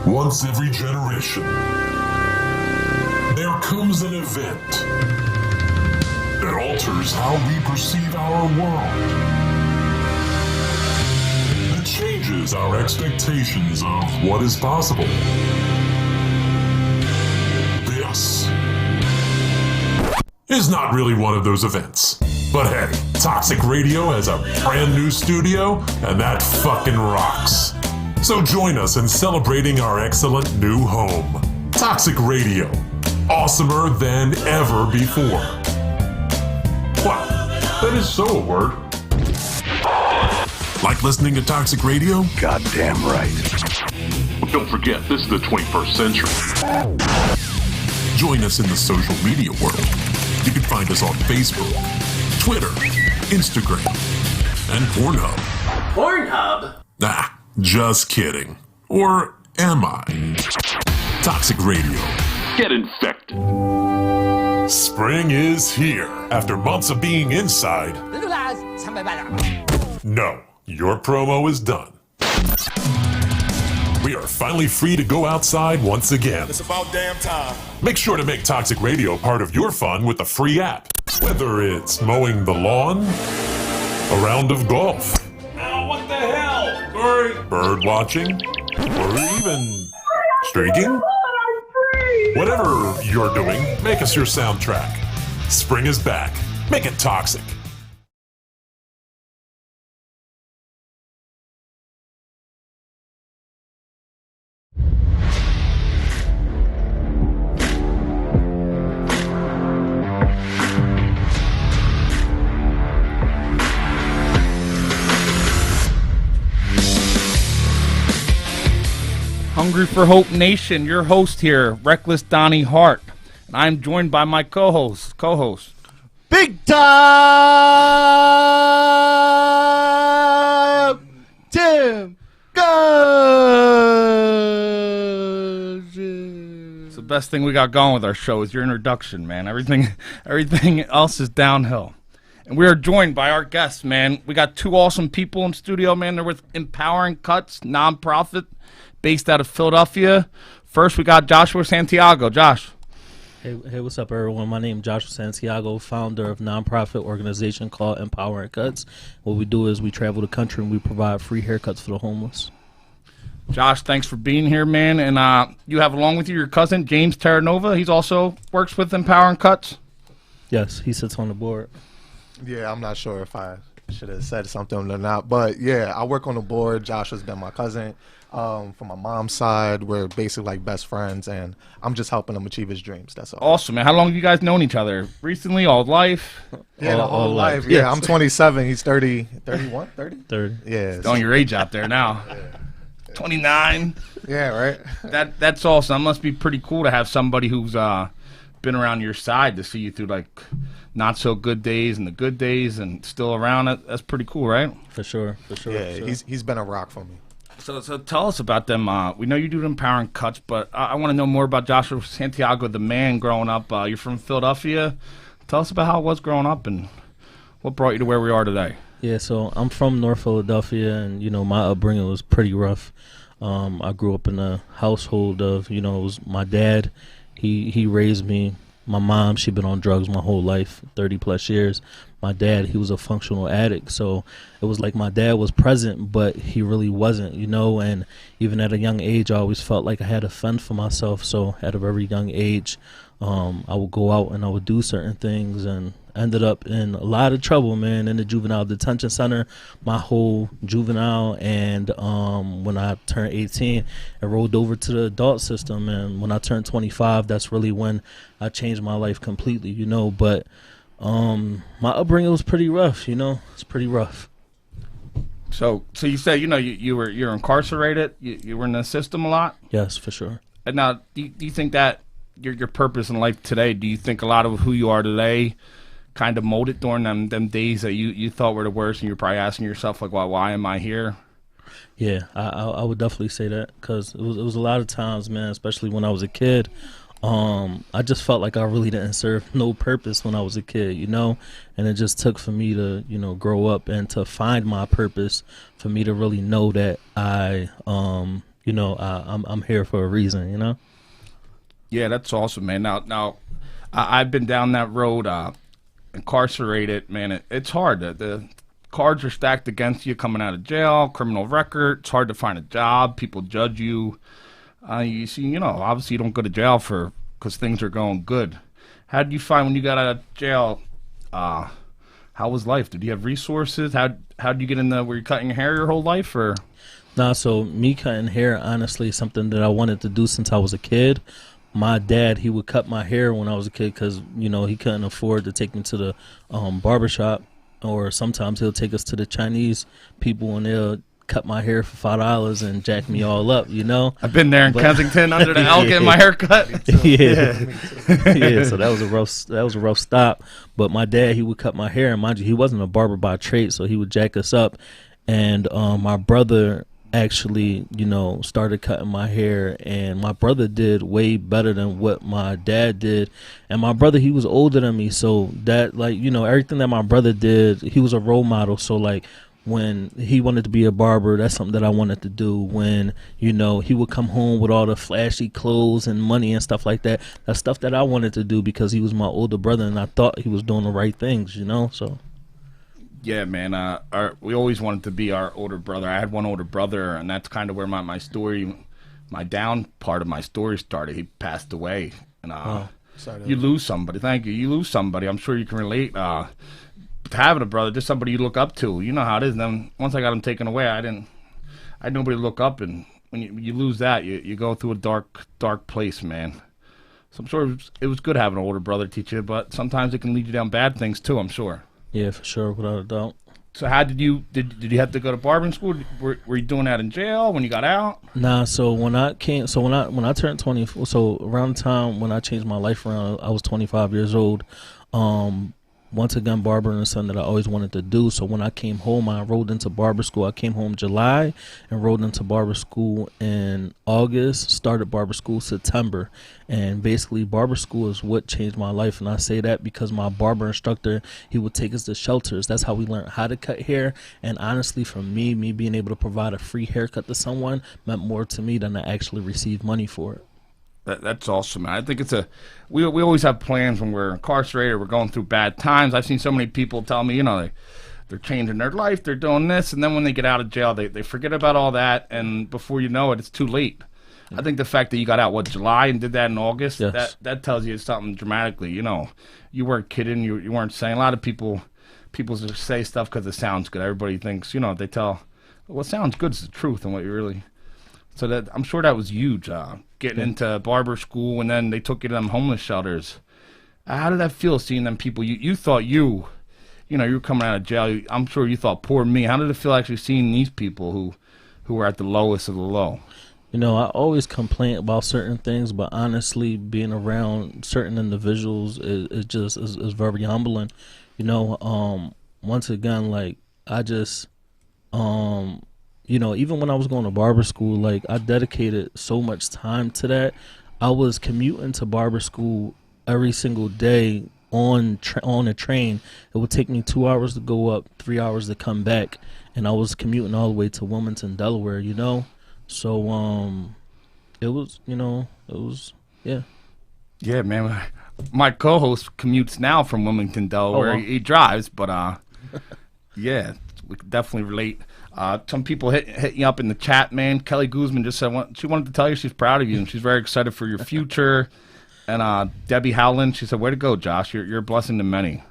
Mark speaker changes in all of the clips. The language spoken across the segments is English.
Speaker 1: Once every generation, there comes an event that alters how we perceive our world. That changes our expectations of what is possible. This is not really one of those events. But hey, Toxic Radio has a brand new studio, and that fucking rocks. So join us in celebrating our excellent new home. Toxic Radio. Awesomer than ever before. Wow, that is so a word. Like listening to Toxic Radio?
Speaker 2: Goddamn right.
Speaker 1: But don't forget, this is the 21st century. Join us in the social media world. You can find us on Facebook, Twitter, Instagram, and Pornhub.
Speaker 3: Pornhub?
Speaker 1: Nah, just kidding. Or am I? Toxic Radio. Get infected. Spring is here. After months of being inside. No, your promo is done. We are finally free to go outside once again.
Speaker 4: It's about damn time.
Speaker 1: Make sure to make Toxic Radio part of your fun with the free app. Whether it's mowing the lawn, a round of golf,
Speaker 4: Oh, what the hell? Sorry.
Speaker 1: bird watching, or even streaking. Whatever you're doing, make us your soundtrack. Spring is back. Make it toxic.
Speaker 5: Hungry for Hope Nation, your host here, Reckless Donnie Hart. And I'm joined by my co-host.
Speaker 6: Big time Tim Gudgeon.
Speaker 5: It's the best thing we got going with our show is your introduction, man. Everything else is downhill. And we are joined by our guests, man. We got two awesome people in studio, man. They're with Empowering Cuts, nonprofit, based out of Philadelphia. First, we got Joshua Santiago. Josh.
Speaker 7: Hey, what's up, everyone? My name is Joshua Santiago, founder of a nonprofit organization called Empowering Cuts. What we do is we travel the country and we provide free haircuts for the homeless.
Speaker 5: Josh, thanks for being here, man. And you have along with you your cousin, James Terranova. He's also works with Empowering Cuts.
Speaker 7: Yes, he sits on the board.
Speaker 6: Yeah, I'm not sure if I should have said something or not, but yeah, I work on the board. Joshua's been my cousin. From my mom's side, we're basically like best friends, and I'm just helping him achieve his dreams. That's all.
Speaker 5: Awesome, man. How long have you guys known each other? Recently, all life?
Speaker 6: Yeah, all life.
Speaker 7: Yes.
Speaker 6: Yeah, I'm 27. He's 30. 31? 30?
Speaker 7: 30.
Speaker 6: Yeah.
Speaker 5: Throwing your age out there now. 29.
Speaker 6: Yeah, right?
Speaker 5: That's awesome. That must be pretty cool to have somebody who's been around your side to see you through like not so good days and the good days and still around. That's pretty cool, right?
Speaker 7: For sure.
Speaker 6: Yeah, he's been a rock for me.
Speaker 5: So tell us about them. We know you do Empowering Cuts, but I want to know more about Joshua Santiago, the man growing up. You're from Philadelphia. Tell us about how it was growing up and what brought you to where we are today.
Speaker 7: Yeah, so I'm from North Philadelphia, and, you know, my upbringing was pretty rough. I grew up in a household of, you know, it was my dad. He raised me. My mom, she'd been on drugs my whole life, 30 plus years. My dad, he was a functional addict. So it was like my dad was present, but he really wasn't, you know. And even at a young age, I always felt like I had to fend for myself. So at a very young age, I would go out and I would do certain things, and ended up in a lot of trouble, man, in the juvenile detention center my whole juvenile. And when I turned 18, I rolled over to the adult system. And when I turned 25, that's really when I changed my life completely, you know. But my upbringing was pretty rough, you know. It's pretty rough.
Speaker 5: So you said, you know, you're incarcerated. You were in the system a lot.
Speaker 7: Yes, for sure.
Speaker 5: And now, do you think that your purpose in life today? Do you think a lot of who you are today kind of molded during them days that you thought were the worst, and you're probably asking yourself like, why am I here?
Speaker 7: Yeah, I would definitely say that, because it was a lot of times, man, especially when I was a kid. I just felt like I really didn't serve no purpose when I was a kid, you know, and it just took for me to, you know, grow up and to find my purpose, for me to really know that I, I'm here for a reason,
Speaker 5: Yeah, that's awesome, man. Now, I've been down that road, incarcerated, man. It's hard. The cards are stacked against you coming out of jail, criminal record. It's hard to find a job. People judge you. You see, obviously you don't go to jail because things are going good. How did you find when you got out of jail? How was life? Did you have resources? How did you get in were you cutting your hair your whole life, or?
Speaker 7: Nah, so me cutting hair, honestly, is something that I wanted to do since I was a kid. My dad, he would cut my hair when I was a kid because, he couldn't afford to take me to the barbershop, or sometimes he'll take us to the Chinese people and they'll cut my hair for $5 and jack me all up,
Speaker 5: I've been there in Kensington under the L getting my hair cut.
Speaker 7: Yeah. Yeah, so that was a rough stop. But my dad, he would cut my hair, and mind you, he wasn't a barber by trade, so he would jack us up. And my brother actually, started cutting my hair, and my brother did way better than what my dad did. And my brother, he was older than me, so that, everything that my brother did, he was a role model. So when he wanted to be a barber, that's something that I wanted to do. When, he would come home with all the flashy clothes and money and stuff like that, that's stuff that I wanted to do because he was my older brother and I thought he was doing the right things, so.
Speaker 5: Yeah, man. We always wanted to be our older brother. I had one older brother, and that's kind of where my story, my down part of my story started. He passed away, and you lose somebody. Thank you. You lose somebody. I'm sure you can relate. Having a brother, just somebody you look up to. You know how it is. And then once I got him taken away, I had nobody to look up, and when you lose that, you go through a dark place, man. So I'm sure it was good having an older brother teach you, but sometimes it can lead you down bad things too, I'm sure.
Speaker 7: Yeah, for sure, without a doubt.
Speaker 5: So how did you have to go to barbering school? Were you doing that in jail when you got out?
Speaker 7: Nah, so when I turned 24, so around the time when I changed my life around, I was 25 years old. Once again, barbering is something that I always wanted to do. So when I came home, I enrolled into barber school. I came home July, enrolled into barber school in August, started barber school September. And basically, barber school is what changed my life. And I say that because my barber instructor, he would take us to shelters. That's how we learned how to cut hair. And honestly, for me being able to provide a free haircut to someone meant more to me than I actually received money for it.
Speaker 5: That's awesome, man. I think we always have plans when we're incarcerated, we're going through bad times. I've seen so many people tell me, they're changing their life, they're doing this, and then when they get out of jail, they forget about all that, and before you know it, it's too late. I think the fact that you got out, July, and did that in August,
Speaker 7: yes,
Speaker 5: that tells you something dramatically. You weren't kidding, you weren't saying. A lot of people just say stuff because it sounds good. Everybody thinks, they tell, what sounds good is the truth, and what you really... So that I'm sure that was huge, getting into barber school, and then they took you to them homeless shelters. How did that feel, seeing them people? You thought you were coming out of jail. I'm sure you thought, poor me. How did it feel actually seeing these people who were at the lowest of the low?
Speaker 7: I always complain about certain things, but honestly, being around certain individuals is very humbling. Once again, I just even when I was going to barber school, I dedicated so much time to that. I was commuting to barber school every single day on a train. It would take me 2 hours to go up, 3 hours to come back, and I was commuting all the way to Wilmington, Delaware. So it was, yeah. Yeah,
Speaker 5: man. My co-host commutes now from Wilmington, Delaware.
Speaker 7: Oh, wow.
Speaker 5: He drives, but yeah, we can definitely relate. Some people hit you up in the chat, man. Kelly Guzman just said she wanted to tell you she's proud of you and she's very excited for your future. And Debbie Howland, she said, "Way to go, Josh! You're a blessing to many."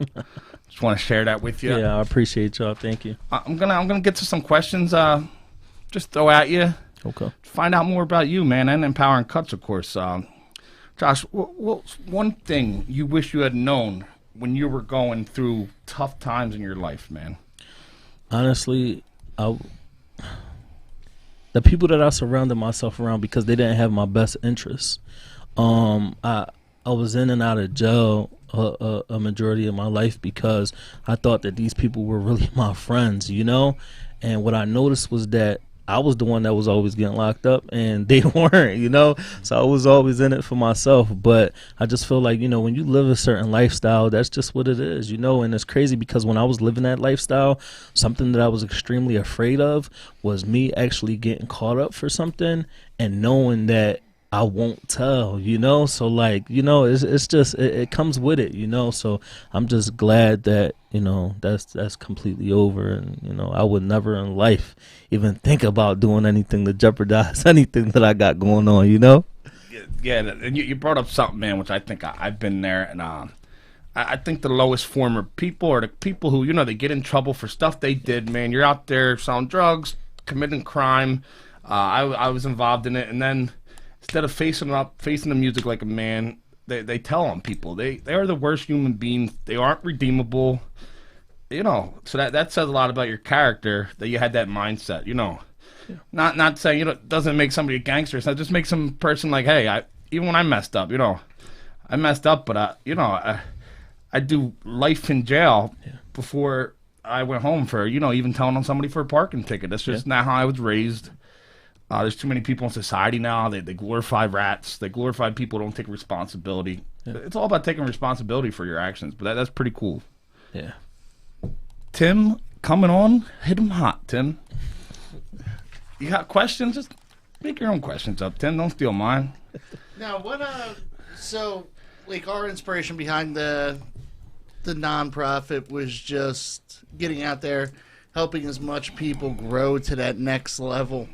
Speaker 5: Just want to share that with you.
Speaker 7: Yeah, I appreciate y'all. Thank you.
Speaker 5: I'm gonna get to some questions. Just throw at you.
Speaker 7: Okay.
Speaker 5: Find out more about you, man, and Empowering Cuts, of course. Josh, what's one thing you wish you had known when you were going through tough times in your life, man?
Speaker 7: Honestly, the people that I surrounded myself around, because they didn't have my best interests. I was in and out of jail a majority of my life because I thought that these people were really my friends, And what I noticed was that I was the one that was always getting locked up and they weren't, you know? So I was always in it for myself. But I just feel like, you know, when you live a certain lifestyle, that's just what it is, you know? And it's crazy because when I was living that lifestyle, something that I was extremely afraid of was me actually getting caught up for something and knowing that I won't tell, you know? So like, you know, it's just, it comes with it, you know? So I'm just glad that, you know, that's completely over. And, you know, I would never in life even think about doing anything to jeopardize anything that I got going on, you know?
Speaker 5: Yeah, and you brought up something, man, which I think I've been there. And I think the lowest form of people are the people who, you know, they get in trouble for stuff they did, man. You're out there selling drugs, committing crime. I was involved in it. And then instead of facing the music like a man, they tell on people. They are the worst human beings. They aren't redeemable. You know, so that says a lot about your character, that you had that mindset, you know. Yeah. Not saying, you know, it doesn't make somebody a gangster. So it just makes some person like, hey, even when I messed up, you know, I messed up, but you know, I do life in jail before I went home for, you know, even telling on somebody for a parking ticket. That's just not how I was raised. There's too many people in society now. They glorify rats. They glorify people who don't take responsibility. Yeah. It's all about taking responsibility for your actions, but that's pretty cool.
Speaker 7: Yeah.
Speaker 5: Tim, coming on, hit him hot, Tim. You got questions? Just make your own questions up, Tim. Don't steal mine.
Speaker 2: Now, so, like, our inspiration behind the nonprofit was just getting out there, helping as much people grow to that next level.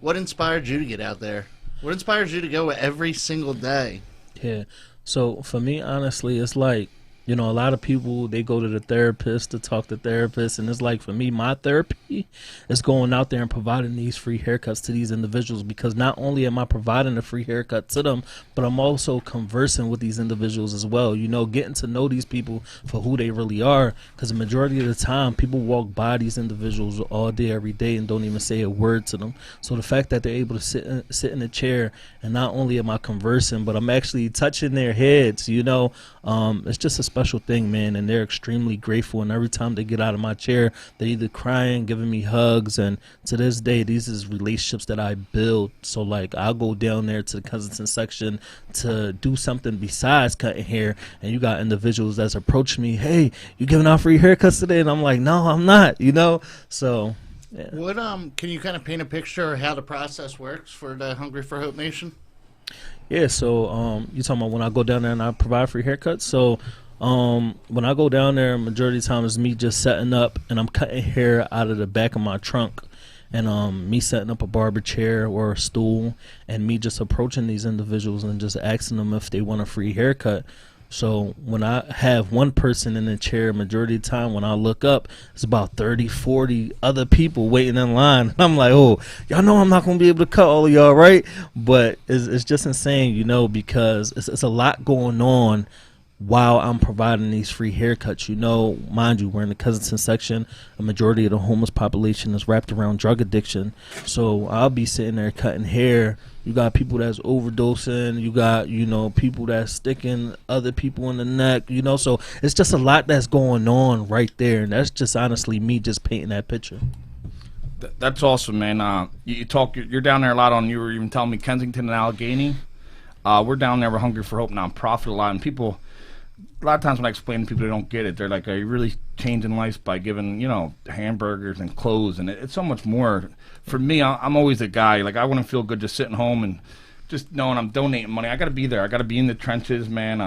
Speaker 2: What inspired you to get out there? What inspires you to go every single day?
Speaker 7: Yeah. So for me, honestly, it's like, you know, a lot of people, they go to the therapist to talk to therapists. And it's like, for me, my therapy is going out there and providing these free haircuts to these individuals, because not only am I providing a free haircut to them, but I'm also conversing with these individuals as well, you know, getting to know these people for who they really are. Because the majority of the time, people walk by these individuals all day, every day, and don't even say a word to them. So the fact that they're able to sit in a chair, and not only am I conversing, but I'm actually touching their heads, you know, it's just a special thing, man. And they're extremely grateful. And every time they get out of my chair, they're either crying, giving me hugs. And to this day, these is relationships that I build. So like, I'll go down there to the Kensington section to do something besides cutting hair, and you got individuals that's approaching me, hey, you giving out free haircuts today? And I'm like, no, I'm not, you know. So yeah.
Speaker 2: What can you kind of paint a picture of how the process works for the Hungry for Hope Nation?
Speaker 7: Yeah, so you talking about when I go down there and I provide free haircuts? So when I go down there, majority of the time it's me just setting up, and I'm cutting hair out of the back of my trunk, and me setting up a barber chair or a stool, and me just approaching these individuals and just asking them if they want a free haircut. So when I have one person in the chair, majority of the time when I look up, it's about 30, 40 other people waiting in line. I'm like, oh, y'all know I'm not going to be able to cut all of y'all, right? But it's just insane, you know, because it's a lot going on while I'm providing these free haircuts. You know, mind you, we're in the Kensington section. A majority of the homeless population is wrapped around drug addiction. So I'll be sitting there cutting hair. You got people that's overdosing. You got, you know, people that's sticking other people in the neck, you know. So it's just a lot that's going on right there. And that's just honestly me just painting that picture.
Speaker 5: That's awesome, man. You're down there a lot on, you were even telling me, Kensington and Allegheny. We're down there, we're Hungry for Hope nonprofit a lot. And people, a lot of times when I explain to people, they don't get it. They're like, are you really changing lives by giving, you know, hamburgers and clothes? And it's so much more. For me, I'm always a guy. Like, I wouldn't feel good just sitting home and just knowing I'm donating money. I got to be there. I got to be in the trenches, man.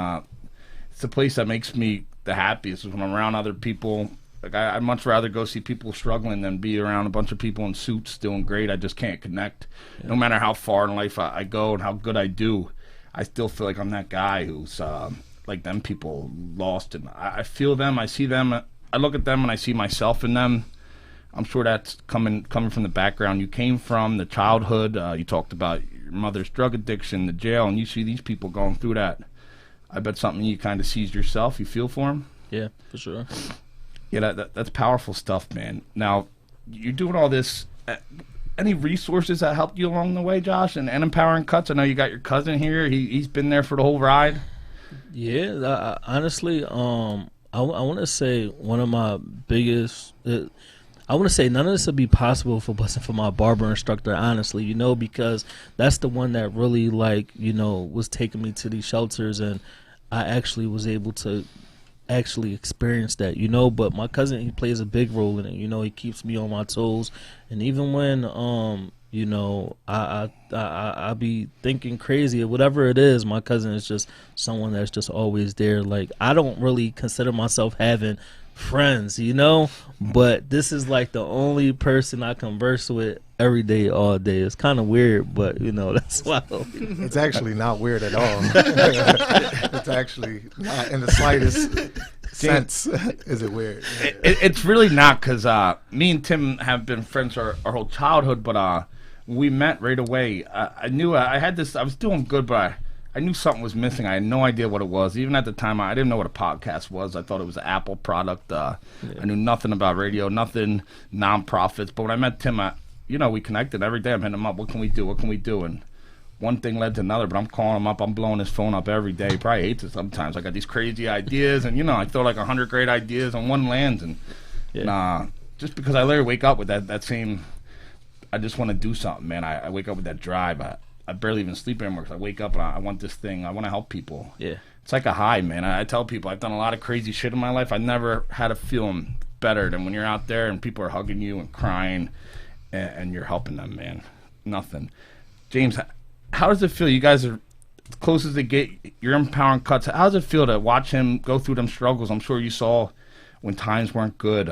Speaker 5: It's the place that makes me the happiest is when I'm around other people. Like, I'd much rather go see people struggling than be around a bunch of people in suits doing great. I just can't connect. Yeah. No matter how far in life I go and how good I do, I still feel like I'm that guy who's like them people lost. And I feel them. I see them. I look at them and I see myself in them. I'm sure that's coming from the background you came from, the childhood. You talked about your mother's drug addiction, the jail, and you see these people going through that. I bet something you kind of sees yourself. You feel for them.
Speaker 7: Yeah, for sure.
Speaker 5: Yeah, that's powerful stuff, man. Now, you're doing all this. Any resources that helped you along the way, Josh, and Empowering Cuts? I know you got your cousin here. He's been there for the whole ride.
Speaker 7: Yeah, honestly, I want to say one of my biggest. I want to say none of this would be possible if it wasn't for my barber instructor, honestly, you know, because that's the one that really, like, you know, was taking me to these shelters, and I actually was able to actually experience that, you know. But my cousin, he plays a big role in it, you know. He keeps me on my toes, and even when you know, I be thinking crazy or whatever it is, my cousin is just someone that's just always there. Like, I don't really consider myself having friends, you know, but this is like the only person I converse with every day, all day. It's kind of weird, but you know, that's why.
Speaker 6: It's actually not weird at all. It's actually not in the slightest sense is it weird.
Speaker 5: It's really not, because me and Tim have been friends our whole childhood, but we met right away. I knew I had this. I was doing good, but I knew something was missing. I had no idea what it was. Even at the time, I didn't know what a podcast was. I thought it was an Apple product. I knew nothing about radio, nothing non-profits. But when I met Tim, you know, we connected every day. I'm hitting him up. What can we do? What can we do? And one thing led to another. But I'm calling him up. I'm blowing his phone up every day. He probably hates it sometimes. I got these crazy ideas, and you know, I throw like 100 great ideas on one lands, and just because I literally wake up with that same. I just want to do something, man. I wake up with that drive. I barely even sleep anymore because I wake up and I want this thing. I want to help people.
Speaker 7: Yeah.
Speaker 5: It's like a high, man. I tell people I've done a lot of crazy shit in my life. I never had a feeling better than when you're out there and people are hugging you and crying and you're helping them, man. Nothing. James, how does it feel? You guys are as close as they get. You're empowering Cuts. How does it feel to watch him go through them struggles? I'm sure you saw when times weren't good,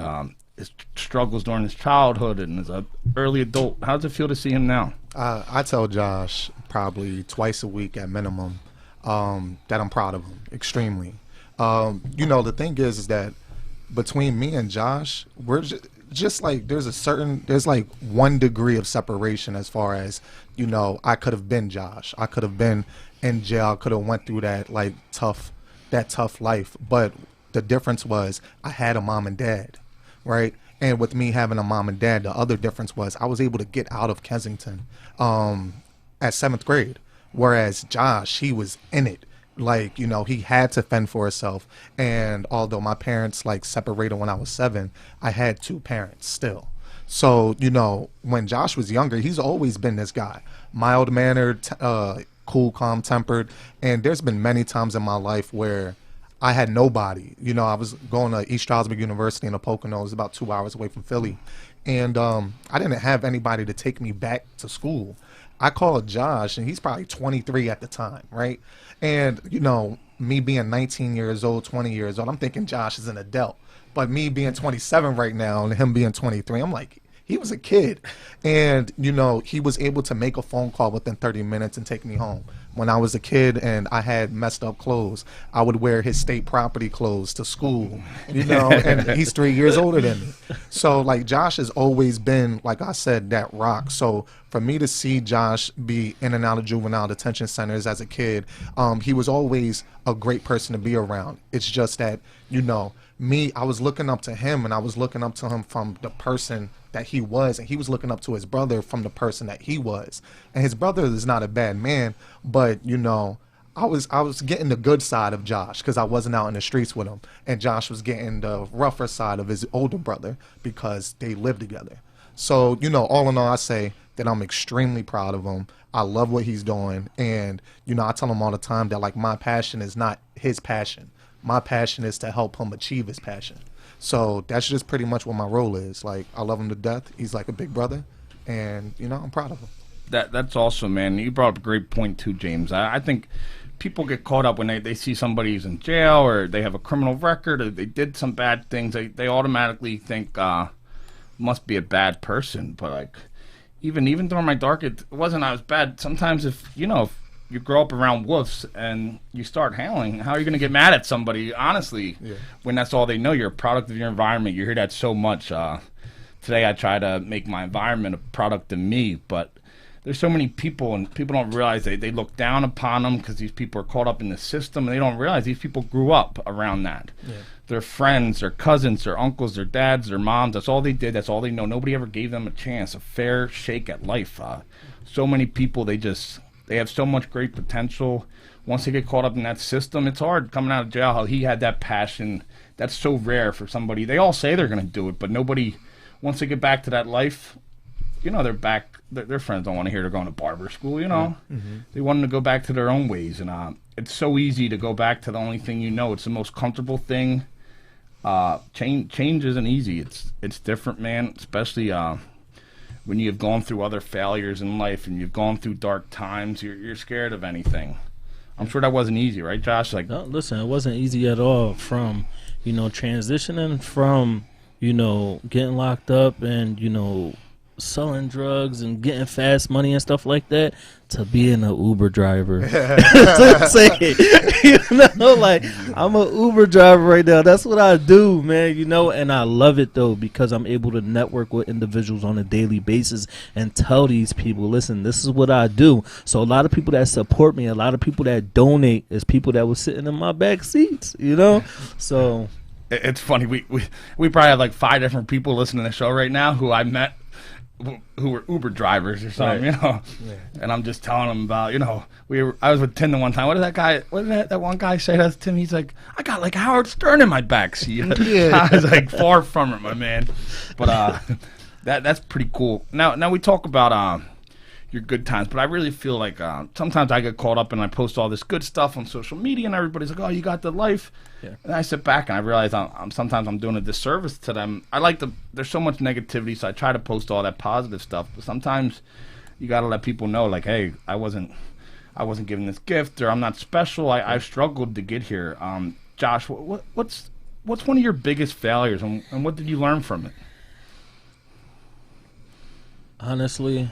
Speaker 5: his struggles during his childhood and as an early adult. How does it feel to see him now?
Speaker 6: I tell Josh probably twice a week at minimum that I'm proud of him extremely. You know, the thing is that between me and Josh, we're just like there's like 1 degree of separation as far as, you know, I could have been Josh. I could have been in jail. I could have went through that like tough life. But the difference was I had a mom and dad, right? And with me having a mom and dad, the other difference was I was able to get out of Kensington at 7th grade, whereas Josh, he was in it. Like, you know, he had to fend for himself. And although my parents like separated when I was 7, I had 2 parents still. So, you know, when Josh was younger, he's always been this guy, mild-mannered, cool, calm-tempered. And there's been many times in my life where I had nobody. You know, I was going to East Stroudsburg University in the Poconos, about 2 hours away from Philly. And I didn't have anybody to take me back to school. I called Josh, and he's probably 23 at the time, right? And, you know, me being 19 years old, 20 years old, I'm thinking Josh is an adult. But me being 27 right now and him being 23, I'm like, he was a kid. And, you know, he was able to make a phone call within 30 minutes and take me home. When I was a kid and I had messed up clothes, I would wear his state property clothes to school, you know, and he's 3 years older than me. So, like, Josh has always been, like I said, that rock. So for me to see Josh be in and out of juvenile detention centers as a kid, he was always a great person to be around. It's just that, you know, I was looking up to him, and I was looking up to him from the person that he was, and he was looking up to his brother from the person that he was. And his brother is not a bad man, but, you know, I was getting the good side of Josh because I wasn't out in the streets with him, and Josh was getting the rougher side of his older brother because they lived together. So, you know, all in all, I say that I'm extremely proud of him. I love what he's doing, and, you know, I tell him all the time that, like, my passion is not his passion. My passion is to help him achieve his passion. So that's just pretty much what my role is. Like, I love him to death. He's like a big brother, and, you know, I'm proud of him.
Speaker 5: That's awesome, man. You brought up a great point too, James. I think people get caught up when they see somebody's in jail or they have a criminal record or they did some bad things. They automatically think must be a bad person. But like even during my dark, it wasn't I was bad. Sometimes if you grow up around wolves and you start howling, how are you going to get mad at somebody, honestly, when that's all they know? You're a product of your environment. You hear that so much. Today I try to make my environment a product of me, but there's so many people, and people don't realize they look down upon them because these people are caught up in the system, and they don't realize these people grew up around that. Yeah. Their friends, their cousins, their uncles, their dads, their moms, that's all they did, that's all they know. Nobody ever gave them a chance, a fair shake at life. So many people, they have so much great potential. Once they get caught up in that system, it's hard coming out of jail. How he had that passion, that's so rare for somebody. They all say they're going to do it, but nobody once they get back to that life, you know, they're back. Their friends don't want to hear they're going to barber school. You know, they want them to go back to their own ways, and it's so easy to go back to the only thing you know. It's the most comfortable thing. Change isn't easy. It's different, man. Especially when you've gone through other failures in life and you've gone through dark times. You're scared of anything. I'm sure that wasn't easy, right, Josh? Like,
Speaker 7: no, listen, it wasn't easy at all. From transitioning from getting locked up and selling drugs and getting fast money and stuff like that to being an Uber driver. Like, I'm an Uber driver right now. That's what I do, man, and I love it, though, because I'm able to network with individuals on a daily basis and tell these people, listen, this is what I do. So a lot of people that support me, a lot of people that donate is people that was sitting in my back seats, So
Speaker 5: it's funny. We probably have like 5 different people listening to the show right now who I met who were Uber drivers or something,
Speaker 7: right.
Speaker 5: And I'm just telling them about, I was with Tim the one time. What did that one guy say to Tim? He's like, I got like Howard Stern in my backseat. Yeah. I was like, far from it, my man. But that's pretty cool. Now we talk about your good times, but I really feel like sometimes I get caught up and I post all this good stuff on social media, and everybody's like, "Oh, you got the life," and I sit back and I realize sometimes I'm doing a disservice to them. There's so much negativity, so I try to post all that positive stuff, but sometimes you got to let people know, like, hey, I wasn't given this gift, or I'm not special. I struggled to get here. Josh, what's one of your biggest failures, and what did you learn from it?
Speaker 7: Honestly,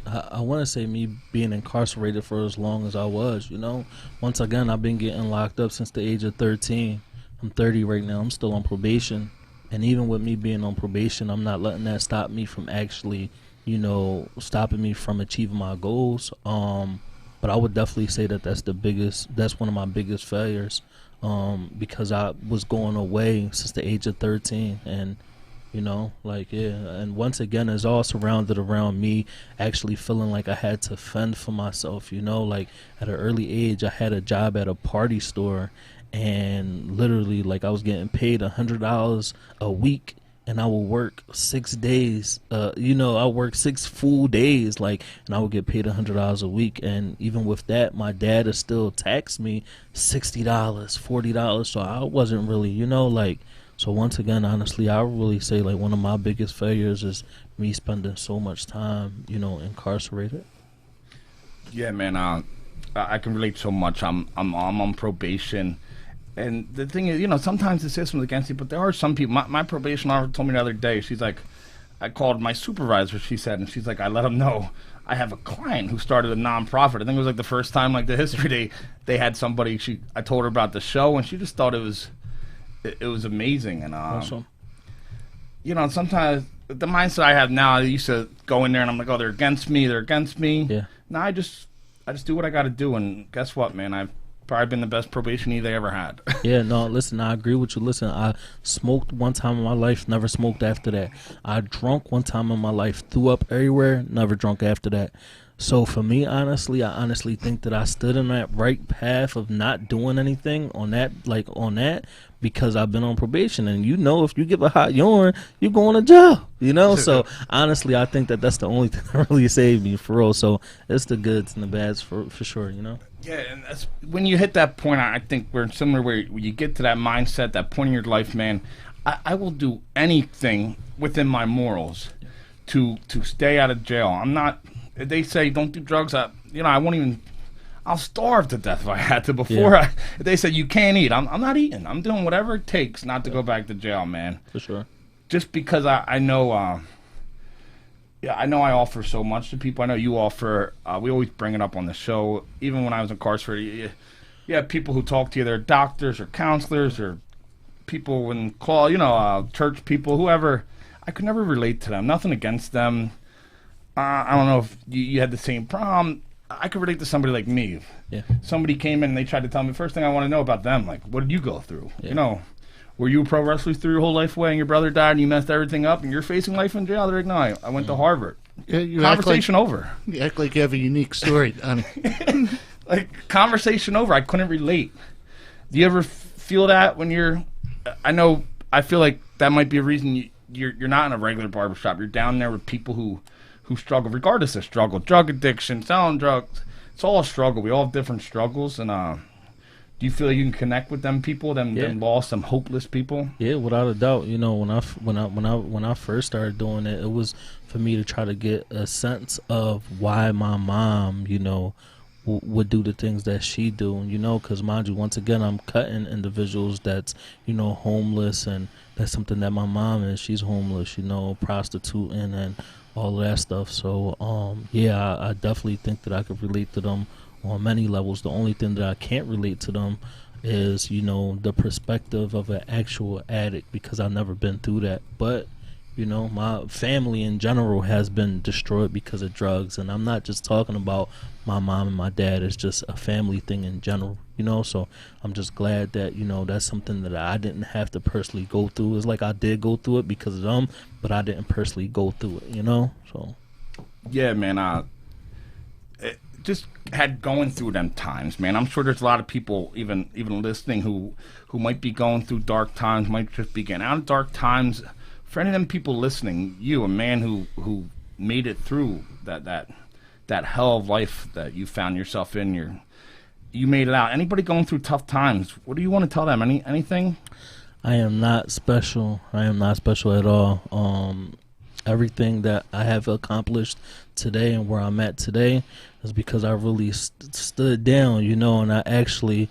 Speaker 7: I want to say me being incarcerated for as long as I was, Once again, I've been getting locked up since the age of 13. I'm 30 right now. I'm still on probation. And even with me being on probation, I'm not letting that stop me from actually, stopping me from achieving my goals. But I would definitely say that's one of my biggest failures, because I was going away since the age of 13. And and once again, it's all surrounded around me actually feeling like I had to fend for myself, like at an early age, I had a job at a party store, and literally, like, I was getting paid $100 a week, and I would work 6 days, I work 6 full days, and I would get paid $100 a week, and even with that, my dad would still tax me $60, $40, so I wasn't really, So once again, honestly, I would really say like one of my biggest failures is me spending so much time, incarcerated.
Speaker 5: Yeah, man, I can relate so much. I'm on probation, and the thing is, sometimes the system's against you, but there are some people. My probation officer told me the other day. She's like, I called my supervisor. She said, and she's like, I let him know I have a client who started a nonprofit. I think it was like the first time, like the history they had somebody. I told her about the show, and she just thought it was amazing. And
Speaker 7: awesome.
Speaker 5: Sometimes the mindset I have now, I used to go in there and I'm like, oh, they're against me.
Speaker 7: Yeah.
Speaker 5: Now I just do what I got to do, and guess what, man? I've probably been the best probationee they ever had.
Speaker 7: Yeah, no, listen, I agree with you. Listen, I smoked one time in my life, never smoked after that. I drunk one time in my life, threw up everywhere, never drunk after that. So for me, honestly, I honestly think that I stood in that right path of not doing anything on that, because I've been on probation. And if you give a hot yarn, you're going to jail, So honestly, I think that that's the only thing that really saved me, for real. So it's the goods and the bads for sure,
Speaker 5: Yeah, and that's when you hit that point. I think we're similar where you get to that mindset, that point in your life, man. I will do anything within my morals to stay out of jail. I'm not. They say don't do drugs. I won't even. I'll starve to death if I had to. They said you can't eat. I'm not eating. I'm doing whatever it takes not to go back to jail, man.
Speaker 7: For sure.
Speaker 5: Just because I know. I know I offer so much to people. I know you offer. We always bring it up on the show. Even when I was incarcerated, you have people who talk to you. They're doctors or counselors or people church people, whoever. I could never relate to them. Nothing against them. I don't know if you had the same problem. I could relate to somebody like me.
Speaker 7: Yeah.
Speaker 5: Somebody came in and they tried to tell me, first thing I want to know about them, like, what did you go through?
Speaker 7: Yeah.
Speaker 5: Were you a pro wrestler through your whole life away and your brother died and you messed everything up and you're facing life in jail? They're like, no, I went to Harvard. Conversation over.
Speaker 2: You act like you have a unique story, Donnie.
Speaker 5: Conversation over. I couldn't relate. Do you ever feel that when you're... I feel like that might be a reason you're not in a regular barbershop. You're down there with people who struggle, regardless of struggle, drug addiction, selling drugs. It's all a struggle. We all have different struggles, and do you feel like you can connect with them people, them lost, them hopeless people?
Speaker 7: Yeah, without a doubt. You know, when I first started doing it, it was for me to try to get a sense of why my mom, you know, would do the things that she do. You know, because mind you, once again, I'm cutting individuals that's, you know, homeless, and that's something that my mom is. She's homeless, you know, prostituting and all of that stuff. So, yeah, I definitely think that I could relate to them on many levels. The only thing that I can't relate to them is, you know, the perspective of an actual addict, because I've never been through that. But, you know, my family in general has been destroyed because of drugs, and I'm not just talking about my mom and my dad. It's just a family thing in general, you know. So I'm just glad that, you know, that's something that I didn't have to personally go through. It's like I did go through it because of them, but I didn't personally go through it, you know. So
Speaker 5: yeah, man, just had going through them times, man. I'm sure there's a lot of people even listening who might be going through dark times, might just be getting out of dark times. For any of them people listening, you, a man who made it through that hell of life that you found yourself in, you made it out. Anybody going through tough times, what do you want to tell them? Anything?
Speaker 7: I am not special. I am not special at all. Everything that I have accomplished today and where I'm at today is because I really stood down, you know, and I actually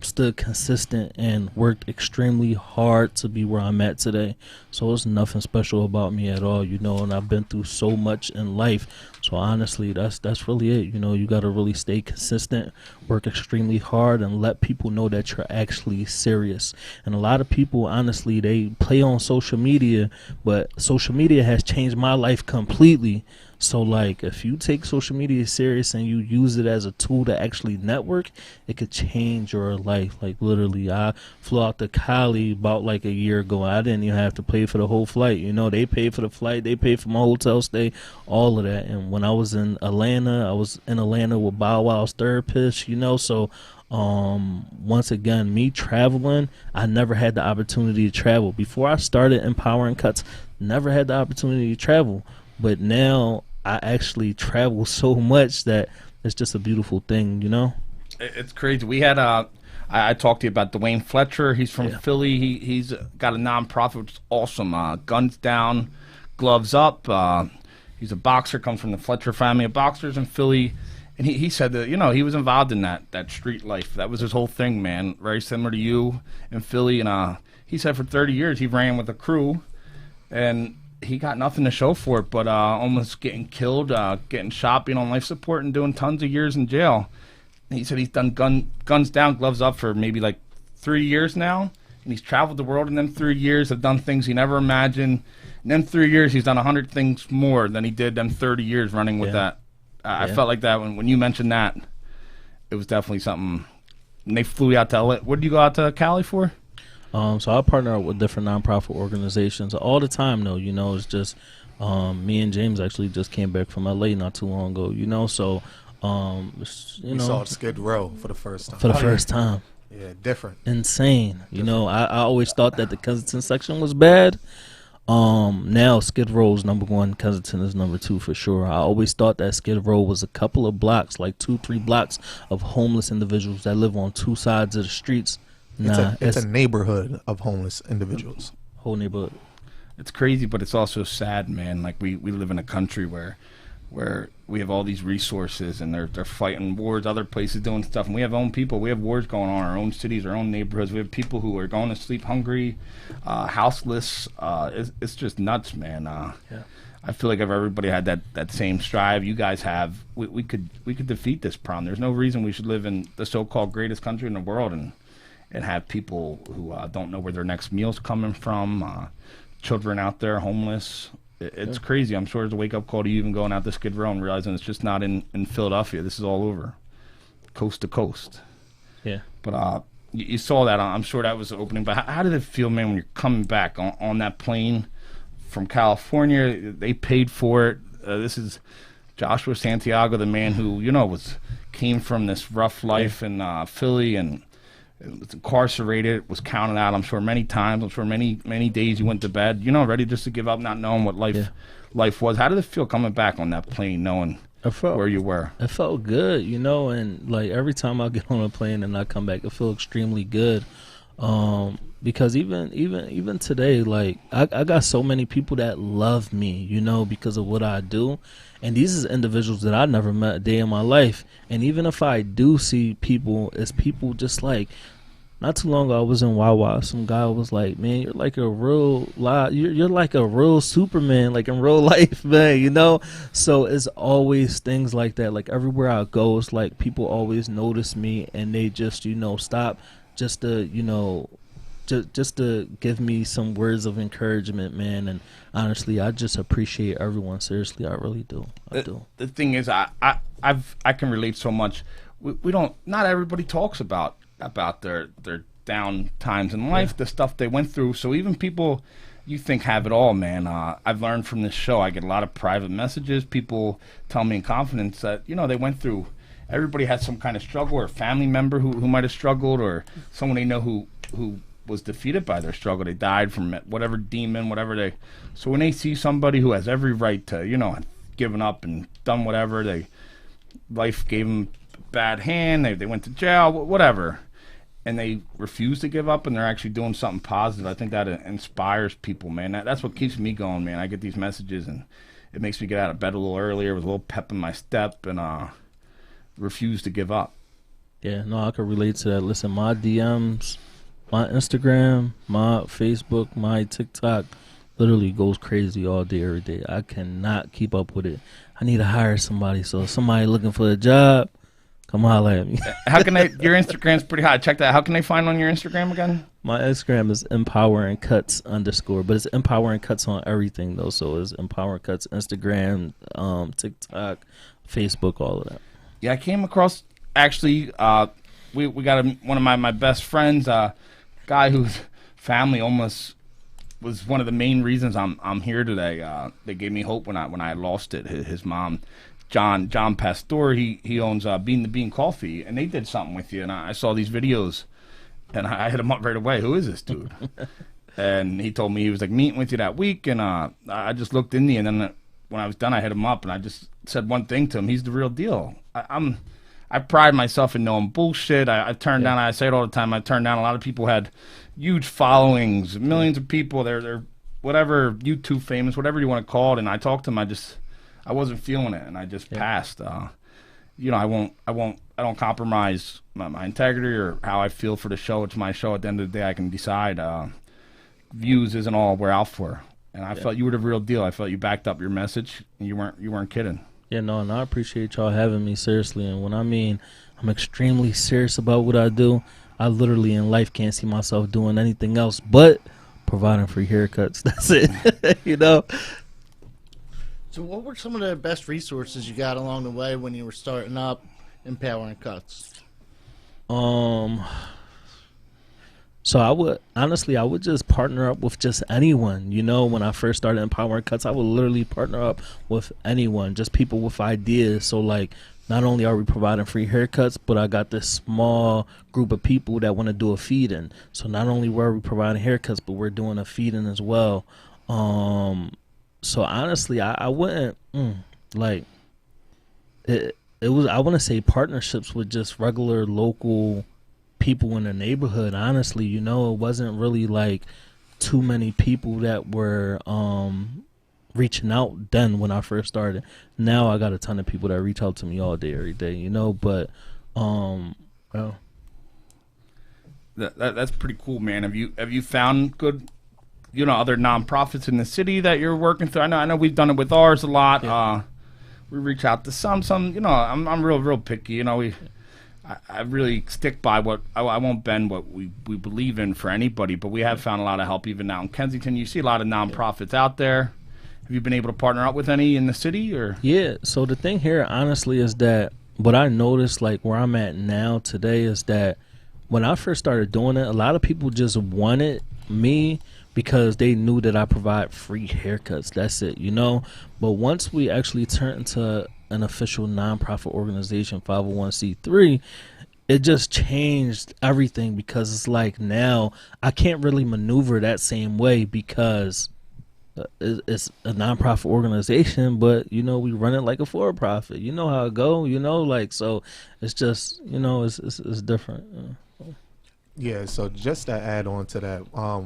Speaker 7: stood consistent and worked extremely hard to be where I'm at today. So it's nothing special about me at all, you know, and I've been through so much in life. So honestly, that's really it. You know, you got to really stay consistent, work extremely hard, and let people know that you're actually serious. And a lot of people, honestly, they play on social media, but social media has changed my life completely. So, like, if you take social media serious and you use it as a tool to actually network, it could change your life. Like, literally, I flew out to Cali about, like, a year ago. I didn't even have to pay for the whole flight. You know, they paid for the flight. They paid for my hotel stay, all of that. And when I was in Atlanta, I was in Atlanta with Bow Wow's therapist, you know. So, once again, me traveling, I never had the opportunity to travel. Before I started Empowering Cuts, never had the opportunity to travel. But now I actually travel so much that it's just a beautiful thing, you know?
Speaker 5: It's crazy. We had I talked to you about Dwayne Fletcher. He's from Philly. He's got a nonprofit, which is awesome. Guns Down, Gloves Up. He's a boxer, comes from the Fletcher family of boxers in Philly. And he said that, you know, he was involved in that street life. That was his whole thing, man. Very similar to you in Philly. And he said for 30 years he ran with a crew. And he got nothing to show for it, but almost getting killed, getting shot, being on life support, and doing tons of years in jail. And he said he's done Guns Down, Gloves Up for maybe like 3 years now, and he's traveled the world in them 3 years, have done things he never imagined. In them 3 years, he's done 100 things more than he did them 30 years running with that. I felt like that when you mentioned that, it was definitely something. And they flew you out to LA. What did you go out to Cali for?
Speaker 7: So I partner up with different nonprofit organizations all the time, though. You know, it's just me and James actually just came back from LA not too long ago. You know, so
Speaker 6: we saw Skid Row for the first time.
Speaker 7: For the first time.
Speaker 6: Yeah, different.
Speaker 7: Insane. You know, I always thought that the Kensington section was bad. Now Skid Row is number one, Kensington is number two for sure. I always thought that Skid Row was a couple of blocks, like 2-3 blocks of homeless individuals that live on two sides of the streets.
Speaker 6: It's a neighborhood of homeless individuals.
Speaker 7: Whole neighborhood.
Speaker 5: It's crazy, but it's also sad, man. Like we live in a country where we have all these resources, and they're fighting wars, other places doing stuff, and we have our own people. We have wars going on in our own cities, our own neighborhoods. We have people who are going to sleep hungry, houseless. It's just nuts, man. I feel like if everybody had that same strive you guys have, we could defeat this problem. There's no reason we should live in the so-called greatest country in the world and have people who don't know where their next meal's coming from, children out there homeless. It's crazy. I'm sure it's a wake-up call to you even going out to Skid Row and realizing it's just not in Philadelphia. This is all over, coast to coast.
Speaker 7: Yeah.
Speaker 5: But you saw that. I'm sure that was the opening. But how did it feel, man, when you're coming back on that plane from California? They paid for it. This is Joshua Santiago, the man who, you know, came from this rough life in Philly and was incarcerated, was counted out, I'm sure, many times. I'm sure many days you went to bed, ready just to give up, not knowing what life was. How did it feel coming back on that plane, knowing where you were?
Speaker 7: It felt good, and like every time I get on a plane and I come back, it feels extremely good. Because even today, like I got so many people that love me, because of what I do. And these is individuals that I never met a day in my life. And even if I do see people, it's people just like, not too long ago I was in Wawa. Some guy was like, "Man, you're like a real you're like a real Superman, like in real life, man." So it's always things like that. Like everywhere I go, it's like people always notice me and they just stop just to just to give me some words of encouragement, man. And honestly, I just appreciate everyone. Seriously, I really do. I do.
Speaker 5: The thing is, I can relate so much. We don't. Not everybody talks about their down times in life, the stuff they went through. So even people you think have it all, man. I've learned from this show. I get a lot of private messages. People tell me in confidence that they went through. Everybody has some kind of struggle, or a family member who might have struggled, or someone they know who was defeated by their struggle. They died from whatever demon, whatever they. So when they see somebody who has every right to, given up and done whatever, life gave them a bad hand, they went to jail, whatever, and they refuse to give up and they're actually doing something positive. I think that inspires people, man. That's what keeps me going, man. I get these messages and it makes me get out of bed a little earlier with a little pep in my step and refuse to give up.
Speaker 7: Yeah, no, I can relate to that. Listen, my DMs, my Instagram, my Facebook, my TikTok literally goes crazy all day, every day. I cannot keep up with it. I need to hire somebody. So if somebody looking for a job, come holler at me.
Speaker 5: How can they? Your Instagram's pretty hot. Check that. How can they find on your Instagram again?
Speaker 7: My Instagram is empoweringcuts_, but it's empowering cuts on everything though. So it's empowering cuts, Instagram, TikTok, Facebook, all of that.
Speaker 5: Yeah, I came across actually. We got one of my best friends, guy whose family almost was one of the main reasons I'm here today. They gave me hope when I lost it. His mom, John Pastor, he owns Bean the Bean Coffee, and they did something with you. And I saw these videos, and I hit him up right away. Who is this dude? And he told me he was like meeting with you that week, and I just looked in the, and then when I was done, I hit him up, and I just said one thing to him: he's the real deal. I pride myself in knowing bullshit. I turn down. I say it all the time. I turn down. A lot of people had huge followings, millions of people. They're whatever YouTube famous, whatever you want to call it. And I talked to them. I wasn't feeling it, and I just passed. I don't compromise my integrity or how I feel for the show. It's my show. At the end of the day, I can decide. Views isn't all we're out for. And I felt you were the real deal. I felt you backed up your message, and you weren't kidding.
Speaker 7: Yeah, no, and I appreciate y'all having me, seriously. And when I mean I'm extremely serious about what I do, I literally in life can't see myself doing anything else but providing free haircuts. That's it,
Speaker 2: So what were some of the best resources you got along the way when you were starting up Empowering Cuts?
Speaker 7: So I would just partner up with just anyone. When I first started Empowering Cuts, I would literally partner up with anyone, just people with ideas. So like, not only are we providing free haircuts, but I got this small group of people that want to do a feed-in. So not only were we providing haircuts, but we're doing a feed-in as well. So honestly, I wouldn't like it was, I want to say, partnerships with just regular local people in the neighborhood. Honestly, it wasn't really like too many people that were reaching out then when I first started. Now I got a ton of people that reach out to me all day, every day, but well,
Speaker 5: that's pretty cool, man. Have you found good other nonprofits in the city that you're working through? I know we've done it with ours a lot. Yeah. We reach out to some I'm real picky, I really stick by what I won't bend what we believe in for anybody, but we have found a lot of help even now in Kensington. You see a lot of nonprofits out there. Have you been able to partner up with any in the city? Or
Speaker 7: yeah, so the thing here honestly is that what I noticed, like where I'm at now today, is that when I first started doing it, a lot of people just wanted me because they knew that I provide free haircuts. That's it, But once we actually turned into an official nonprofit organization, 501c3, it just changed everything, because it's like now I can't really maneuver that same way because it's a nonprofit organization, but we run it like a for-profit. You know how it go, like, so it's just it's different.
Speaker 6: Yeah, so just to add on to that,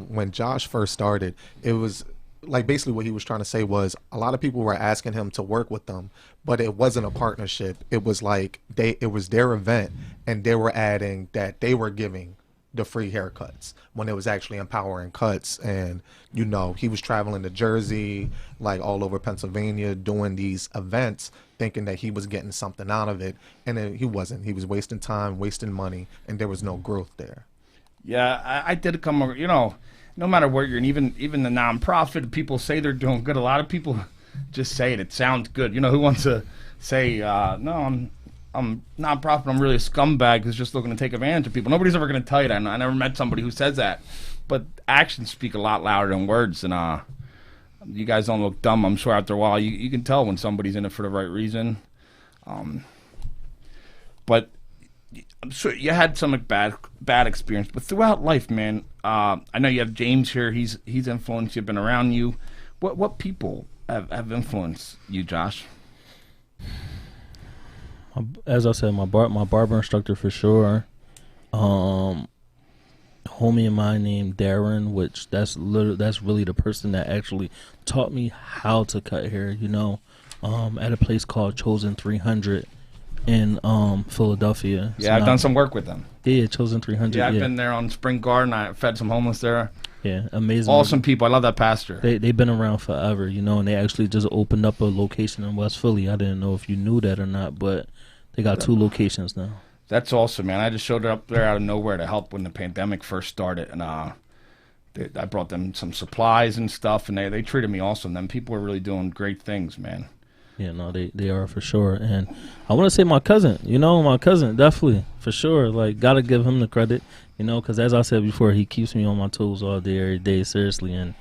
Speaker 6: when Josh first started, it was like basically what he was trying to say was a lot of people were asking him to work with them, but it wasn't a partnership. It was like it was their event, and they were adding that they were giving the free haircuts when it was actually Empowering Cuts. And he was traveling to Jersey, like all over Pennsylvania, doing these events, thinking that he was getting something out of it, and he wasn't. He was wasting time, wasting money, and there was no growth there.
Speaker 5: Yeah, I did come over, no matter where you're in, even the nonprofit, people say they're doing good. A lot of people just say it. It sounds good. Who wants to say, no, I'm nonprofit, I'm really a scumbag who's just looking to take advantage of people. Nobody's ever going to tell you that. I never met somebody who says that. But actions speak a lot louder than words. And you guys don't look dumb. I'm sure after a while you can tell when somebody's in it for the right reason. But I'm sure you had some bad experience. But throughout life, man, I know you have James here. He's influenced you, been around you. What people have influenced you, Josh?
Speaker 7: As I said, my barber instructor for sure. Homie of mine named Darren, which that's really the person that actually taught me how to cut hair. At a place called Chosen 300 in Philadelphia.
Speaker 5: Yeah, I've done some work with them.
Speaker 7: Yeah, Chosen 300.
Speaker 5: Yeah, I've been there on Spring Garden. I fed some homeless there.
Speaker 7: Yeah, amazing.
Speaker 5: Awesome people. I love that pastor.
Speaker 7: They've been around forever, and they actually just opened up a location in West Philly. I didn't know if you knew that or not, but they got 2 locations now.
Speaker 5: That's awesome, man. I just showed up there out of nowhere to help when the pandemic first started, and I brought them some supplies and stuff, and they treated me awesome. Them people are really doing great things, man.
Speaker 7: Yeah, no, they are for sure. And I want to say my cousin, my cousin, definitely, for sure. Like, got to give him the credit, because as I said before, he keeps me on my toes all day, every day, seriously. And,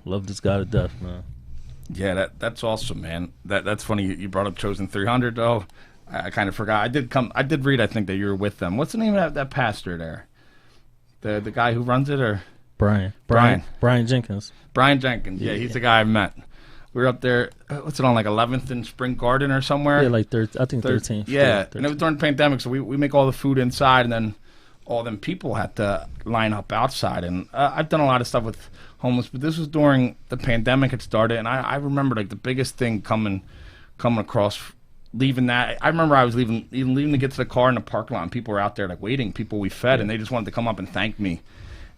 Speaker 7: love this guy to death, man.
Speaker 5: Yeah, that's awesome, man. That's funny. You brought up Chosen 300, though. I kind of forgot. I did read, I think, that you were with them. What's the name of that pastor there? The guy who runs it, or?
Speaker 7: Brian Jenkins.
Speaker 5: Brian Jenkins. Yeah, he's the guy I met. We were up there, what's it on, like 11th and Spring Garden or somewhere?
Speaker 7: Yeah, like I think 13th.
Speaker 5: Yeah,
Speaker 7: 13th.
Speaker 5: and it was during the pandemic, so we make all the food inside, and then all them people had to line up outside. And I've done a lot of stuff with homeless, but this was during the pandemic had started, and I remember, like, the biggest thing coming across, leaving that. I remember I was leaving to get to the car in the parking lot, and people were out there, like, waiting, people we fed, and they just wanted to come up and thank me.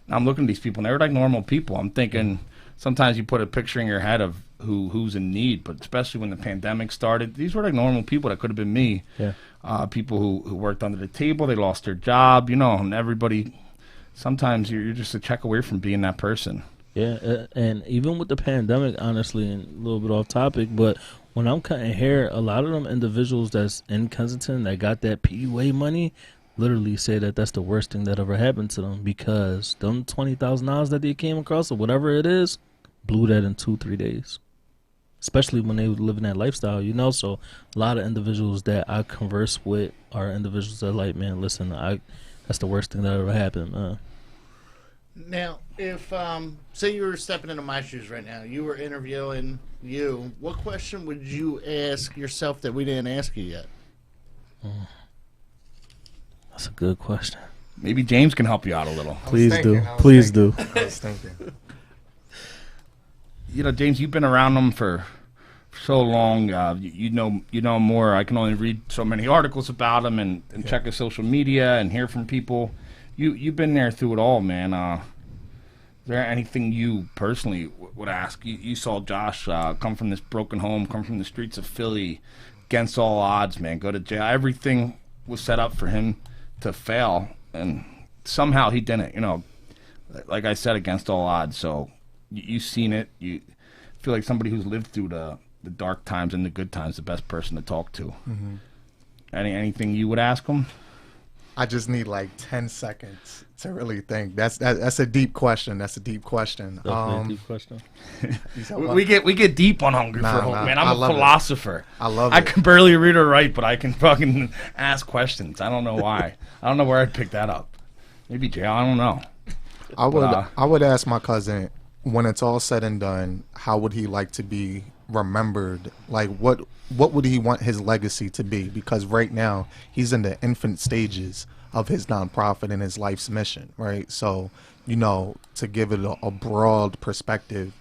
Speaker 5: And I'm looking at these people, and they were like normal people. I'm thinking, sometimes you put a picture in your head of who's in need, but especially when the pandemic started, these were like normal people that could have been me.
Speaker 7: Yeah.
Speaker 5: People who worked under the table, they lost their job, and everybody, sometimes you're just a check away from being that person.
Speaker 7: Yeah, and even with the pandemic, honestly, and a little bit off topic, but when I'm cutting hair, a lot of them individuals that's in Kensington that got that PUA money literally say that that's the worst thing that ever happened to them, because them $20,000 that they came across or whatever it is blew that in 2-3 days, especially when they were living that lifestyle, so a lot of individuals that I converse with are individuals that are like, man, listen, that's the worst thing that ever happened.
Speaker 2: Now, if say you were stepping into my shoes right now, you were interviewing you, what question would you ask yourself that we didn't ask you yet?
Speaker 7: That's a good question.
Speaker 5: Maybe James can help you out a little.
Speaker 7: Please do. Please do.
Speaker 6: I was thinking.
Speaker 5: James, you've been around them for so long. You know more. I can only read so many articles about them and check the social media and hear from people. You've been there through it all, man. Is there anything you personally would ask? You saw Josh come from this broken home, come from the streets of Philly, against all odds, man. Go to jail. Everything was set up for him to fail, and somehow he didn't. Like I said, against all odds. So you've seen it. You feel like somebody who's lived through the dark times and the good times, the best person to talk to.
Speaker 6: Mm-hmm.
Speaker 5: Anything you would ask him?
Speaker 6: I just need like 10 seconds to really think. That's a deep question. That's a deep question.
Speaker 7: Definitely a deep question.
Speaker 6: You said
Speaker 5: We
Speaker 6: what?
Speaker 5: we get deep on Hungry
Speaker 6: Nah,
Speaker 5: for Hope,
Speaker 6: nah,
Speaker 5: man.
Speaker 6: I
Speaker 5: I'm a
Speaker 6: love it.
Speaker 5: philosopher.
Speaker 6: I love
Speaker 5: I
Speaker 6: it.
Speaker 5: can barely read or write, but I can fucking ask questions. I don't know why. I don't know where I'd pick that up. Maybe jail. I don't know.
Speaker 6: I would ask my cousin, when it's all said and done, how would he like to be remembered? Like what would he want his legacy to be? Because right now he's in the infant stages of his nonprofit and his life's mission, right? So, to give it a broad perspective,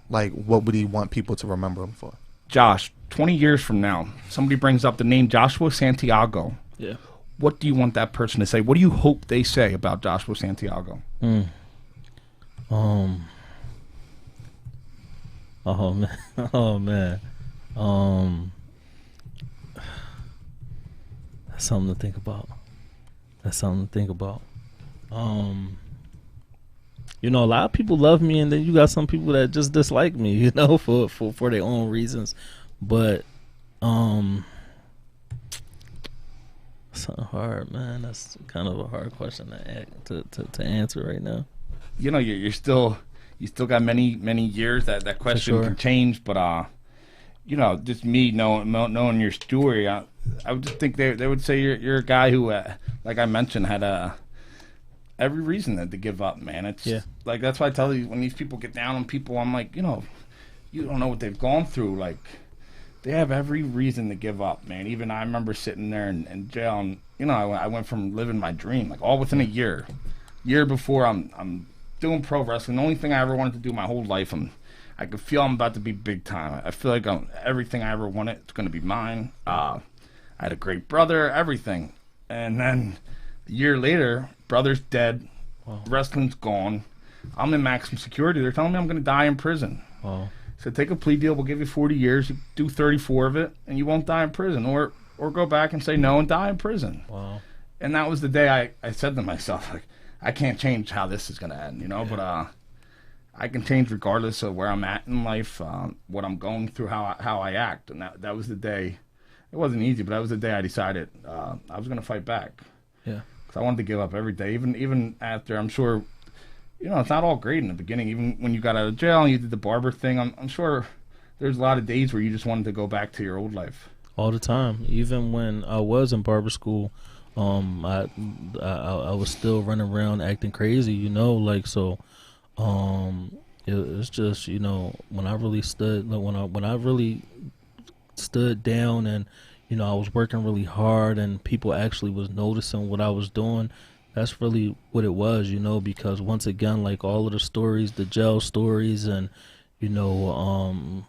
Speaker 6: like what would he want people to remember him for?
Speaker 5: Josh, 20 years from now, somebody brings up the name Joshua Santiago.
Speaker 7: Yeah.
Speaker 5: What do you want that person to say? What do you hope they say about Joshua Santiago?
Speaker 7: Oh man. Oh man. That's something to think about. A lot of people love me, and then you got some people that just dislike me, for their own reasons. But something hard, man. That's kind of a hard question to answer right now.
Speaker 5: You still got many years. That question
Speaker 7: sure.
Speaker 5: can change, but just me knowing your story, I would just think they would say you're a guy who, like I mentioned, had every reason to give up, man. It's like that's why I tell you, when these people get down on people, I'm like, you don't know what they've gone through. Like, they have every reason to give up, man. Even I remember sitting there in jail, and I went from living my dream, like all within a year before I'm doing pro wrestling. The only thing I ever wanted to do my whole life, I could feel I'm about to be big time. I feel like everything I ever wanted, it's going to be mine. I had a great brother, everything. And then a year later, brother's dead, wrestling's gone. I'm in maximum security. They're telling me I'm going to die in prison.
Speaker 7: Wow.
Speaker 5: So take a plea deal. We'll give you 40 years. You do 34 of it, and you won't die in prison. Or go back and say no and die in prison.
Speaker 7: Wow.
Speaker 5: And that was the day I said to myself, like, I can't change how this is going to end, but I can change regardless of where I'm at in life, what I'm going through, how I act. And that was the day. It wasn't easy, but that was the day I decided I was going to fight back.
Speaker 7: Yeah.
Speaker 5: Because I wanted to give up every day, even after, I'm sure, it's not all great in the beginning. Even when you got out of jail and you did the barber thing, I'm sure there's a lot of days where you just wanted to go back to your old life.
Speaker 7: All the time. Even when I was in barber school, I was still running around acting crazy, so. It's just when I really stood down, and I was working really hard, and people actually was noticing what I was doing. That's really what it was, because once again, like all of the stories, the jail stories, and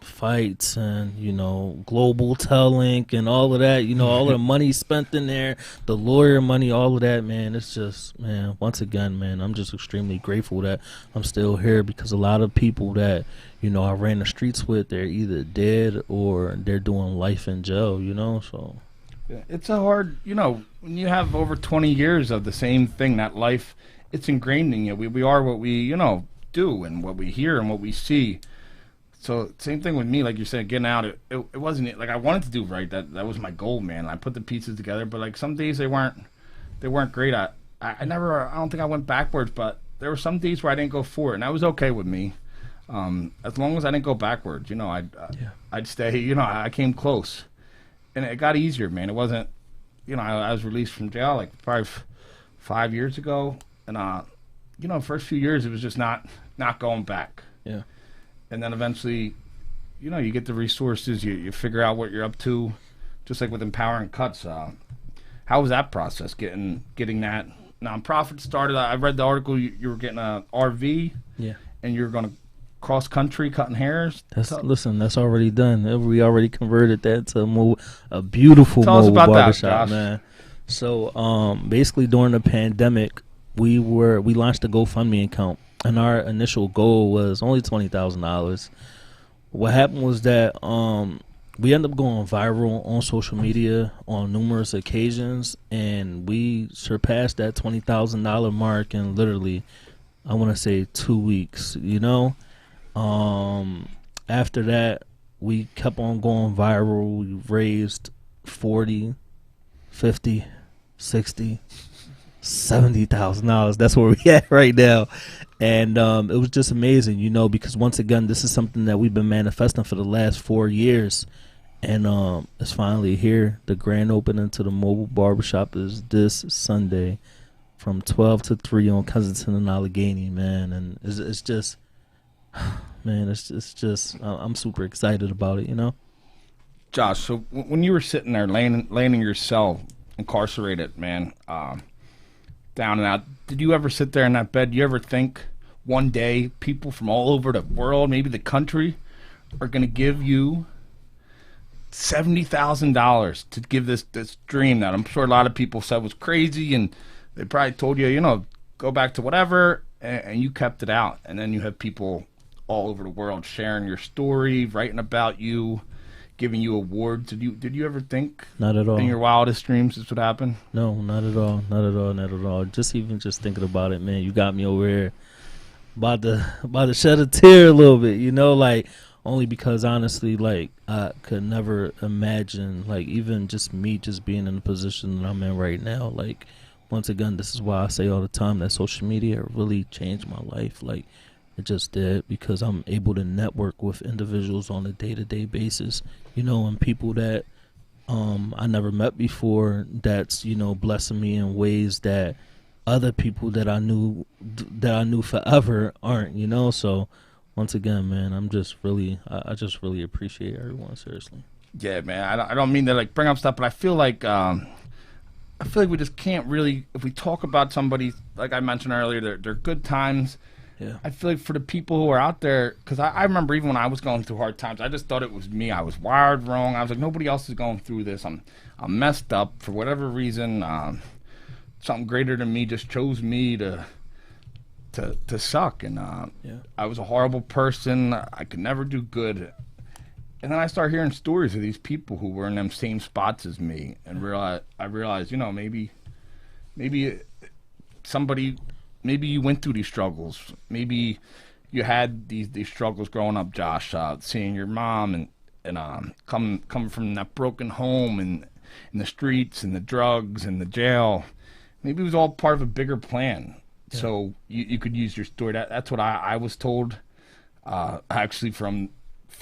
Speaker 7: fights, and global telling and all of that, all of the money spent in there, the lawyer money, all of that, man. It's just, man, once again, man, I'm just extremely grateful that I'm still here, because a lot of people that I ran the streets with, they're either dead or they're doing life in jail, so
Speaker 5: it's a hard, when you have over 20 years of the same thing, that life, it's ingrained in you. We are what we do, and what we hear and what we see. So same thing with me, like you said, getting out. It wasn't like I wanted to do right. That was my goal, man. I put the pieces together, but like some days they weren't great. I don't think I went backwards, but there were some days where I didn't go forward, and that was okay with me. As long as I didn't go backwards, I'd stay. I came close, and it got easier, man. It wasn't, I was released from jail like probably 5 years ago, and first few years it was just not going back.
Speaker 7: Yeah.
Speaker 5: And then eventually, you get the resources, you figure out what you're up to, just like with Empowering Cuts. How was that process, getting that nonprofit started? I read the article, you were getting a RV, and you were going to cross country cutting hairs.
Speaker 7: That's already done. We already converted that to a beautiful mobile barbershop, man. So basically during the pandemic, we launched a GoFundMe account. And our initial goal was only $20,000. What happened was that we ended up going viral on social media on numerous occasions, and we surpassed that $20,000 mark in literally, I want to say, 2 weeks. After that, we kept on going viral. We raised 40, 50, $60,000, $70,000. That's where we at right now. And it was just amazing, you know, because once again, this is something that we've been manifesting for the last 4 years. And it's finally here. The grand opening to the mobile barbershop is this Sunday from 12 to 3 on Kensington and Allegheny, man. And it's just, man, it's just, I'm super excited about it, you know?
Speaker 5: Josh, so when you were sitting there laying in your cell, incarcerated, man, down and out, did you ever sit there in that bed? Do you ever think one day people from all over the world, maybe the country, are going to give you $70,000 to give this dream that I'm sure a lot of people said was crazy, and they probably told you, you know, go back to whatever, and you kept it out. And then you have people all over the world sharing your story, writing about you, giving you awards. Did you ever think,
Speaker 7: not at all,
Speaker 5: in your wildest dreams this would happen?
Speaker 7: No, not at all, not at all, not at all. Just thinking about it, man, you got me over here about to shed a tear a little bit, you know, like, only because honestly, like, I could never imagine, like, even just me just being in the position that I'm in right now. Like, once again, this is why I say all the time that social media really changed my life. Like, it just did, because I'm able to network with individuals on a day-to-day basis, you know, and people that I never met before, that's, you know, blessing me in ways that other people that I knew forever aren't, you know. So once again, man, I just really appreciate everyone, seriously.
Speaker 5: Yeah, man, I don't mean to, like, bring up stuff, but I feel like we just can't really, if we talk about somebody, like I mentioned earlier, they're good times.
Speaker 7: Yeah.
Speaker 5: I feel like for the people who are out there, because I remember even when I was going through hard times, I just thought it was me. I was wired wrong. I was like, nobody else is going through this. I'm messed up for whatever reason. Something greater than me just chose me to suck, and
Speaker 7: yeah.
Speaker 5: I was a horrible person. I could never do good. And then I started hearing stories of these people who were in them same spots as me, and I realized, you know, maybe somebody. Maybe you went through these struggles. Maybe you had these struggles growing up, Josh. Seeing your mom and coming from that broken home and in the streets and the drugs and the jail. Maybe it was all part of a bigger plan. Yeah. So you could use your story. That's what I was told. Actually, from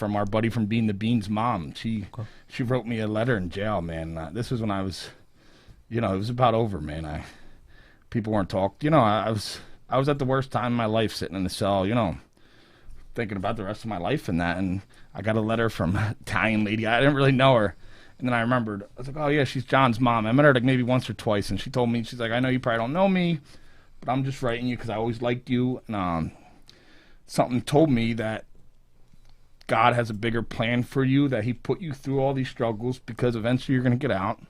Speaker 5: our buddy from Bean the Bean's mom. She wrote me a letter in jail, man. This was when I was, you know, it was about over, man. People weren't talking. You know, I was at the worst time in my life, sitting in the cell, you know, thinking about the rest of my life and that. And I got a letter from an Italian lady. I didn't really know her. And then I remembered. I was like, oh, yeah, she's John's mom. I met her like maybe once or twice. And she told me, she's like, I know you probably don't know me, but I'm just writing you because I always liked you. And something told me that God has a bigger plan for you, that he put you through all these struggles because eventually you're going to get out.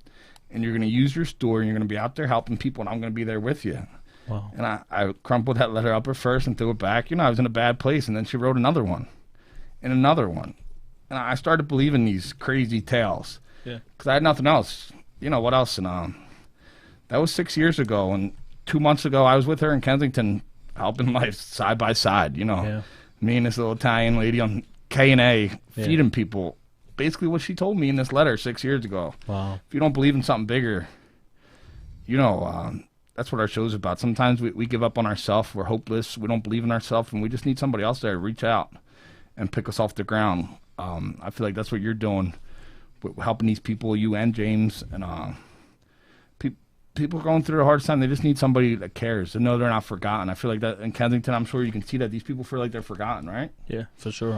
Speaker 5: And you're going to use your story, and you're going to be out there helping people, and I'm going to be there with you.
Speaker 7: Wow.
Speaker 5: And I crumpled that letter up at first and threw it back. You know, I was in a bad place, and then she wrote another one and another one. And I started believing these crazy tales.
Speaker 7: Yeah.
Speaker 5: Because I had nothing else. You know, what else? And that was 6 years ago. And 2 months ago, I was with her in Kensington helping life side by side, you know.
Speaker 7: Yeah.
Speaker 5: Me and this little Italian lady on K&A feeding people. Basically what she told me in this letter 6 years ago.
Speaker 7: Wow.
Speaker 5: If you don't believe in something bigger, you know, that's what our show's about. Sometimes we give up on ourselves. We're hopeless. We don't believe in ourselves, and we just need somebody else there to reach out and pick us off the ground. I feel like that's what you're doing, helping these people, you and James. And people are going through the hardest time. They just need somebody that cares, to know they're not forgotten. I feel like that in Kensington, I'm sure you can see that these people feel like they're forgotten, right?
Speaker 7: Yeah, for sure.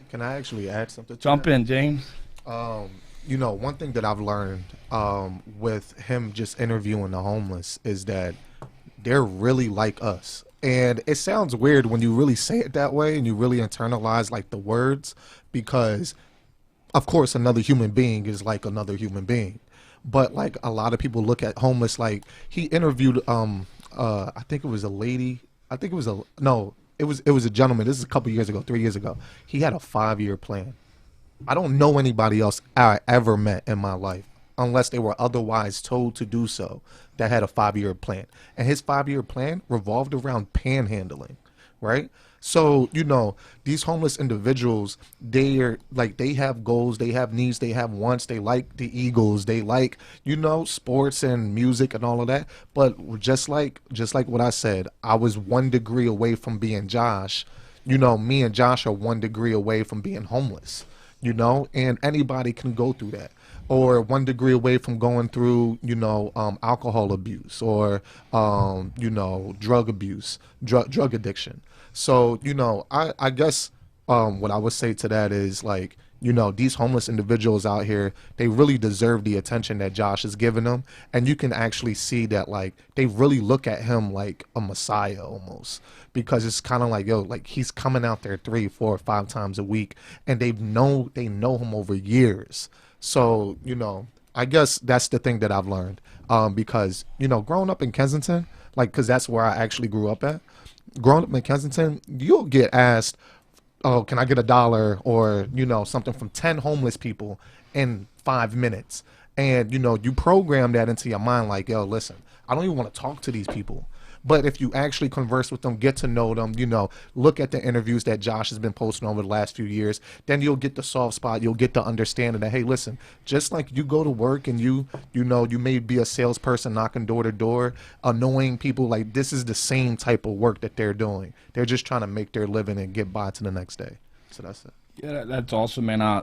Speaker 6: Can I actually add something to
Speaker 5: Jump
Speaker 6: that?
Speaker 5: in, James.
Speaker 6: You know, one thing that I've learned with him just interviewing the homeless is that they're really like us. And it sounds weird when you really say it that way and you really internalize like the words, because of course another human being is like another human being. But like a lot of people look at homeless, like he interviewed I think it was a lady. It was a gentleman. This is a couple years ago, 3 years ago. He had a 5-year plan. I don't know anybody else I ever met in my life, unless they were otherwise told to do so, that had a 5-year plan. And his 5-year plan revolved around panhandling, right? So, these homeless individuals, they have goals, they have needs, they have wants, they like the Eagles, they like, sports and music and all of that. But just like what I said, I was 1 degree away from being Josh. Me and Josh are 1 degree away from being homeless, and anybody can go through that. Or 1 degree away from going through, alcohol abuse or, drug abuse, drug addiction. So, I guess what I would say to that is like, these homeless individuals out here, they really deserve the attention that Josh is giving them. And you can actually see that, like, they really look at him like a messiah almost, because it's kind of like, yo, like he's coming out there 3, 4, 5 times a week, and they know him over years. So, I guess that's the thing that I've learned, because, growing up in Kensington, like, because that's where I actually grew up at. Growing up in Kensington, you'll get asked, oh, can I get $1 or, something from 10 homeless people in 5 minutes. And, you program that into your mind like, yo, listen, I don't even want to talk to these people. But if you actually converse with them, get to know them, look at the interviews that Josh has been posting over the last few years, then you'll get the soft spot. You'll get the understanding that, hey, listen, just like you go to work and you may be a salesperson knocking door to door, annoying people, like this is the same type of work that they're doing. They're just trying to make their living and get by to the next day. So that's it.
Speaker 5: Yeah, that's awesome, man.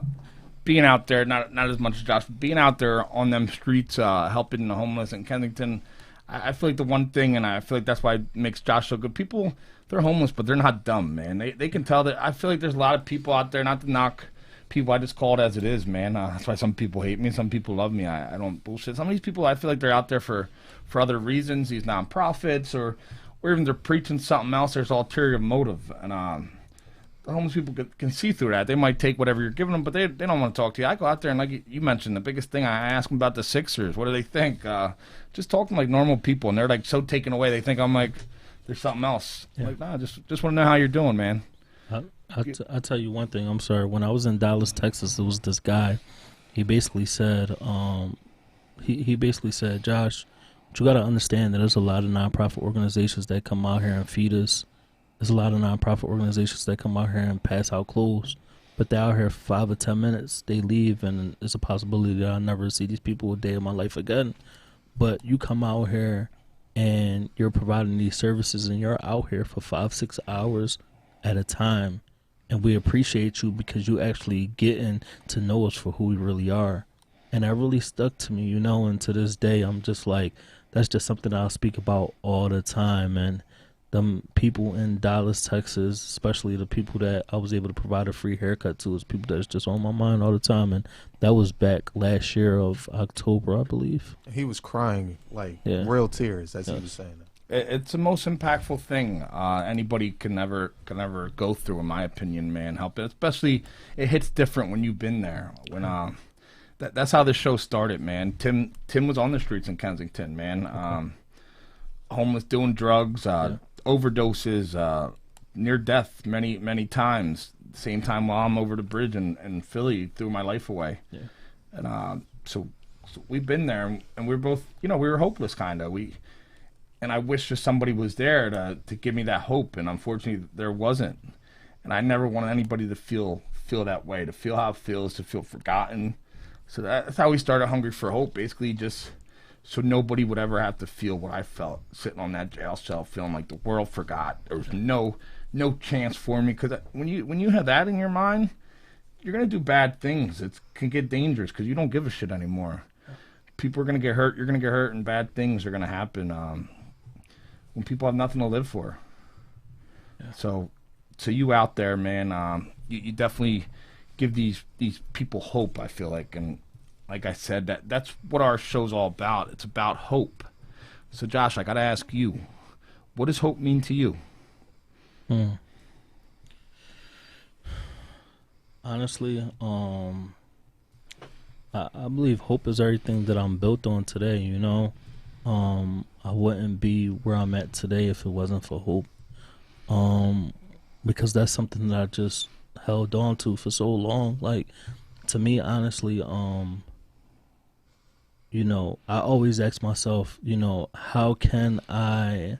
Speaker 5: Being out there, not as much as Josh, but being out there on them streets, helping the homeless in Kensington, I feel like the one thing, and I feel like that's why it makes Josh so good. People, they're homeless, but they're not dumb, man. They can tell that. I feel like there's a lot of people out there, not to knock people, I just call it as it is, man. That's why some people hate me, some people love me. I don't bullshit. Some of these people, I feel like they're out there for other reasons, these nonprofits, or even they're preaching something else. There's ulterior motive, and the homeless people can see through that. They might take whatever you're giving them, but they don't want to talk to you. I go out there and, like you mentioned, the biggest thing, I ask them about the Sixers. What do they think? Just talking like normal people, and they're like so taken away. They think I'm like there's something else. Yeah. I'm like, nah, just want to know how you're doing, man.
Speaker 7: I'll tell you one thing. I'm sorry. When I was in Dallas, Texas, there was this guy. He basically said, he basically said, Josh, but you got to understand that there's a lot of nonprofit organizations that come out here and feed us. There's a lot of nonprofit organizations that come out here and pass out clothes, but they're out here for 5 or 10 minutes. They leave, and there's a possibility that I'll never see these people a day in my life again. But you come out here and you're providing these services, and you're out here for 5, 6 hours at a time, and we appreciate you because you actually getting to know us for who we really are. And that really stuck to me, and to this day, I'm just like, that's just something I'll speak about all the time. And them people in Dallas, Texas, especially the people that I was able to provide a free haircut to, is people that's just on my mind all the time. And that was back last year of October, I believe.
Speaker 6: He was crying, like real tears, as he was saying.
Speaker 5: It's the most impactful thing anybody can ever go through, in my opinion, man. Help it, especially it hits different when you've been there. When that's how this show started, man. Tim was on the streets in Kensington, man. Homeless, doing drugs, overdoses, near death many times. Same time while I'm over the bridge in Philly, threw my life away. Yeah. And so we've been there, and we're both, we were hopeless, kind of. And I wish just somebody was there to give me that hope, and unfortunately there wasn't. And I never wanted anybody to feel that way, to feel how it feels, to feel forgotten. So that's how we started Hungry for Hope, basically just so nobody would ever have to feel what I felt sitting on that jail cell, feeling like the world forgot. There was no chance for me, because when you have that in your mind, you're going to do bad things. It can get dangerous because you don't give a shit anymore. People are going to get hurt. You're going to get hurt, and bad things are going to happen when people have nothing to live for. Yeah. So you out there, man, you definitely give these people hope, I feel like. And like I said, that's what our show's all about. It's about hope. So, Josh, I got to ask you, what does hope mean to you?
Speaker 7: Honestly, I believe hope is everything that I'm built on today, I wouldn't be where I'm at today if it wasn't for hope. Because that's something that I just held on to for so long. Like, to me, honestly, I always ask myself, how can I,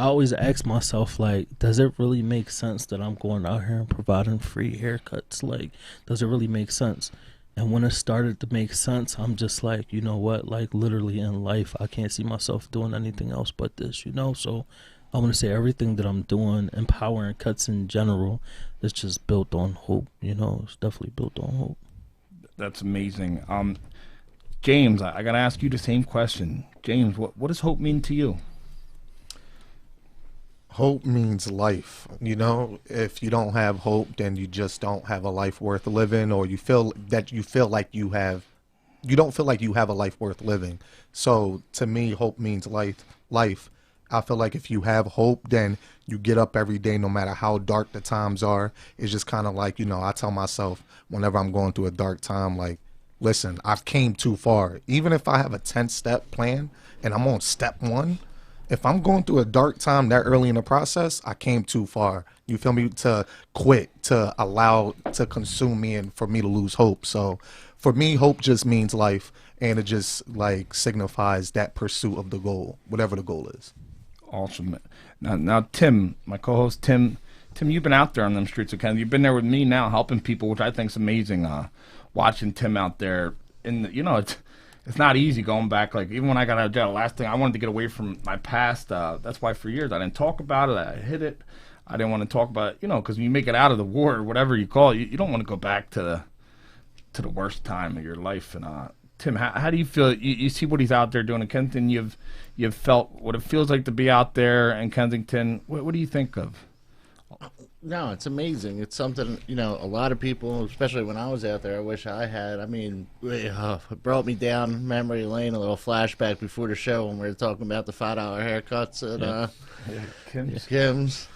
Speaker 7: I always ask myself, like, does it really make sense that I'm going out here and providing free haircuts? Like, does it really make sense? And when it started to make sense, I'm just like, you know what? Like, literally in life, I can't see myself doing anything else but this, you know? So I want to say everything that I'm doing, empowering cuts in general, is just built on hope, you know? It's definitely built on hope.
Speaker 5: That's amazing. James, I got to ask you the same question. James, what does hope mean to you?
Speaker 6: Hope means life. You know, if you don't have hope, then you just don't have a life worth living, or you don't feel like you have a life worth living. So to me, hope means life. I feel like if you have hope, then you get up every day, no matter how dark the times are. It's just kind of like, you know, I tell myself whenever I'm going through a dark time, like, listen, I've came too far. Even if I have a 10-step plan and I'm on step 1, if I'm going through a dark time that early in the process, I came too far. You feel me? To quit, to allow to consume me, and for me to lose hope. So for me, hope just means life, and it just like signifies that pursuit of the goal, whatever the goal is.
Speaker 5: Awesome. Now, Tim, my co-host, Tim, you've been out there on them streets of Kansas. You've been there with me now, helping people, which I think is amazing. Watching Tim out there, and you know, it's not easy going back. Like, even when I got out of jail, last thing I wanted to get away from my past. That's why for years I didn't talk about it. I hid it. I didn't want to talk about it, you know, because when you make it out of the war or whatever you call it, you don't want to go back to the worst time of your life. And Tim, how do you feel? You see what he's out there doing in Kensington. You've felt what it feels like to be out there in Kensington. What do you think of?
Speaker 2: No, it's amazing. It's something, you know, a lot of people, especially when I was out there, I wish I had. I mean, it brought me down memory lane, a little flashback before the show when we were talking about the $5 haircuts at Kim's.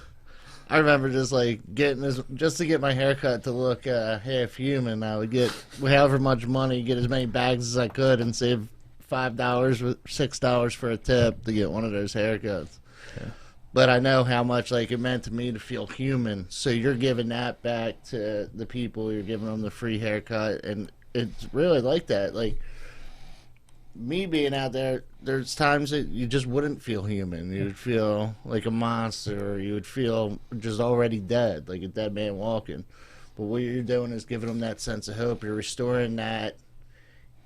Speaker 2: I remember just like getting this, just to get my haircut to look half human. I would get however much money, get as many bags as I could, and save $5 with $6 for a tip to get one of those haircuts. Yeah. But I know how much like it meant to me to feel human. So you're giving that back to the people. You're giving them the free haircut, and it's really like that. Like me being out there, there's times that you just wouldn't feel human. You would feel like a monster, or you would feel just already dead, like a dead man walking. But what you're doing is giving them that sense of hope. You're restoring that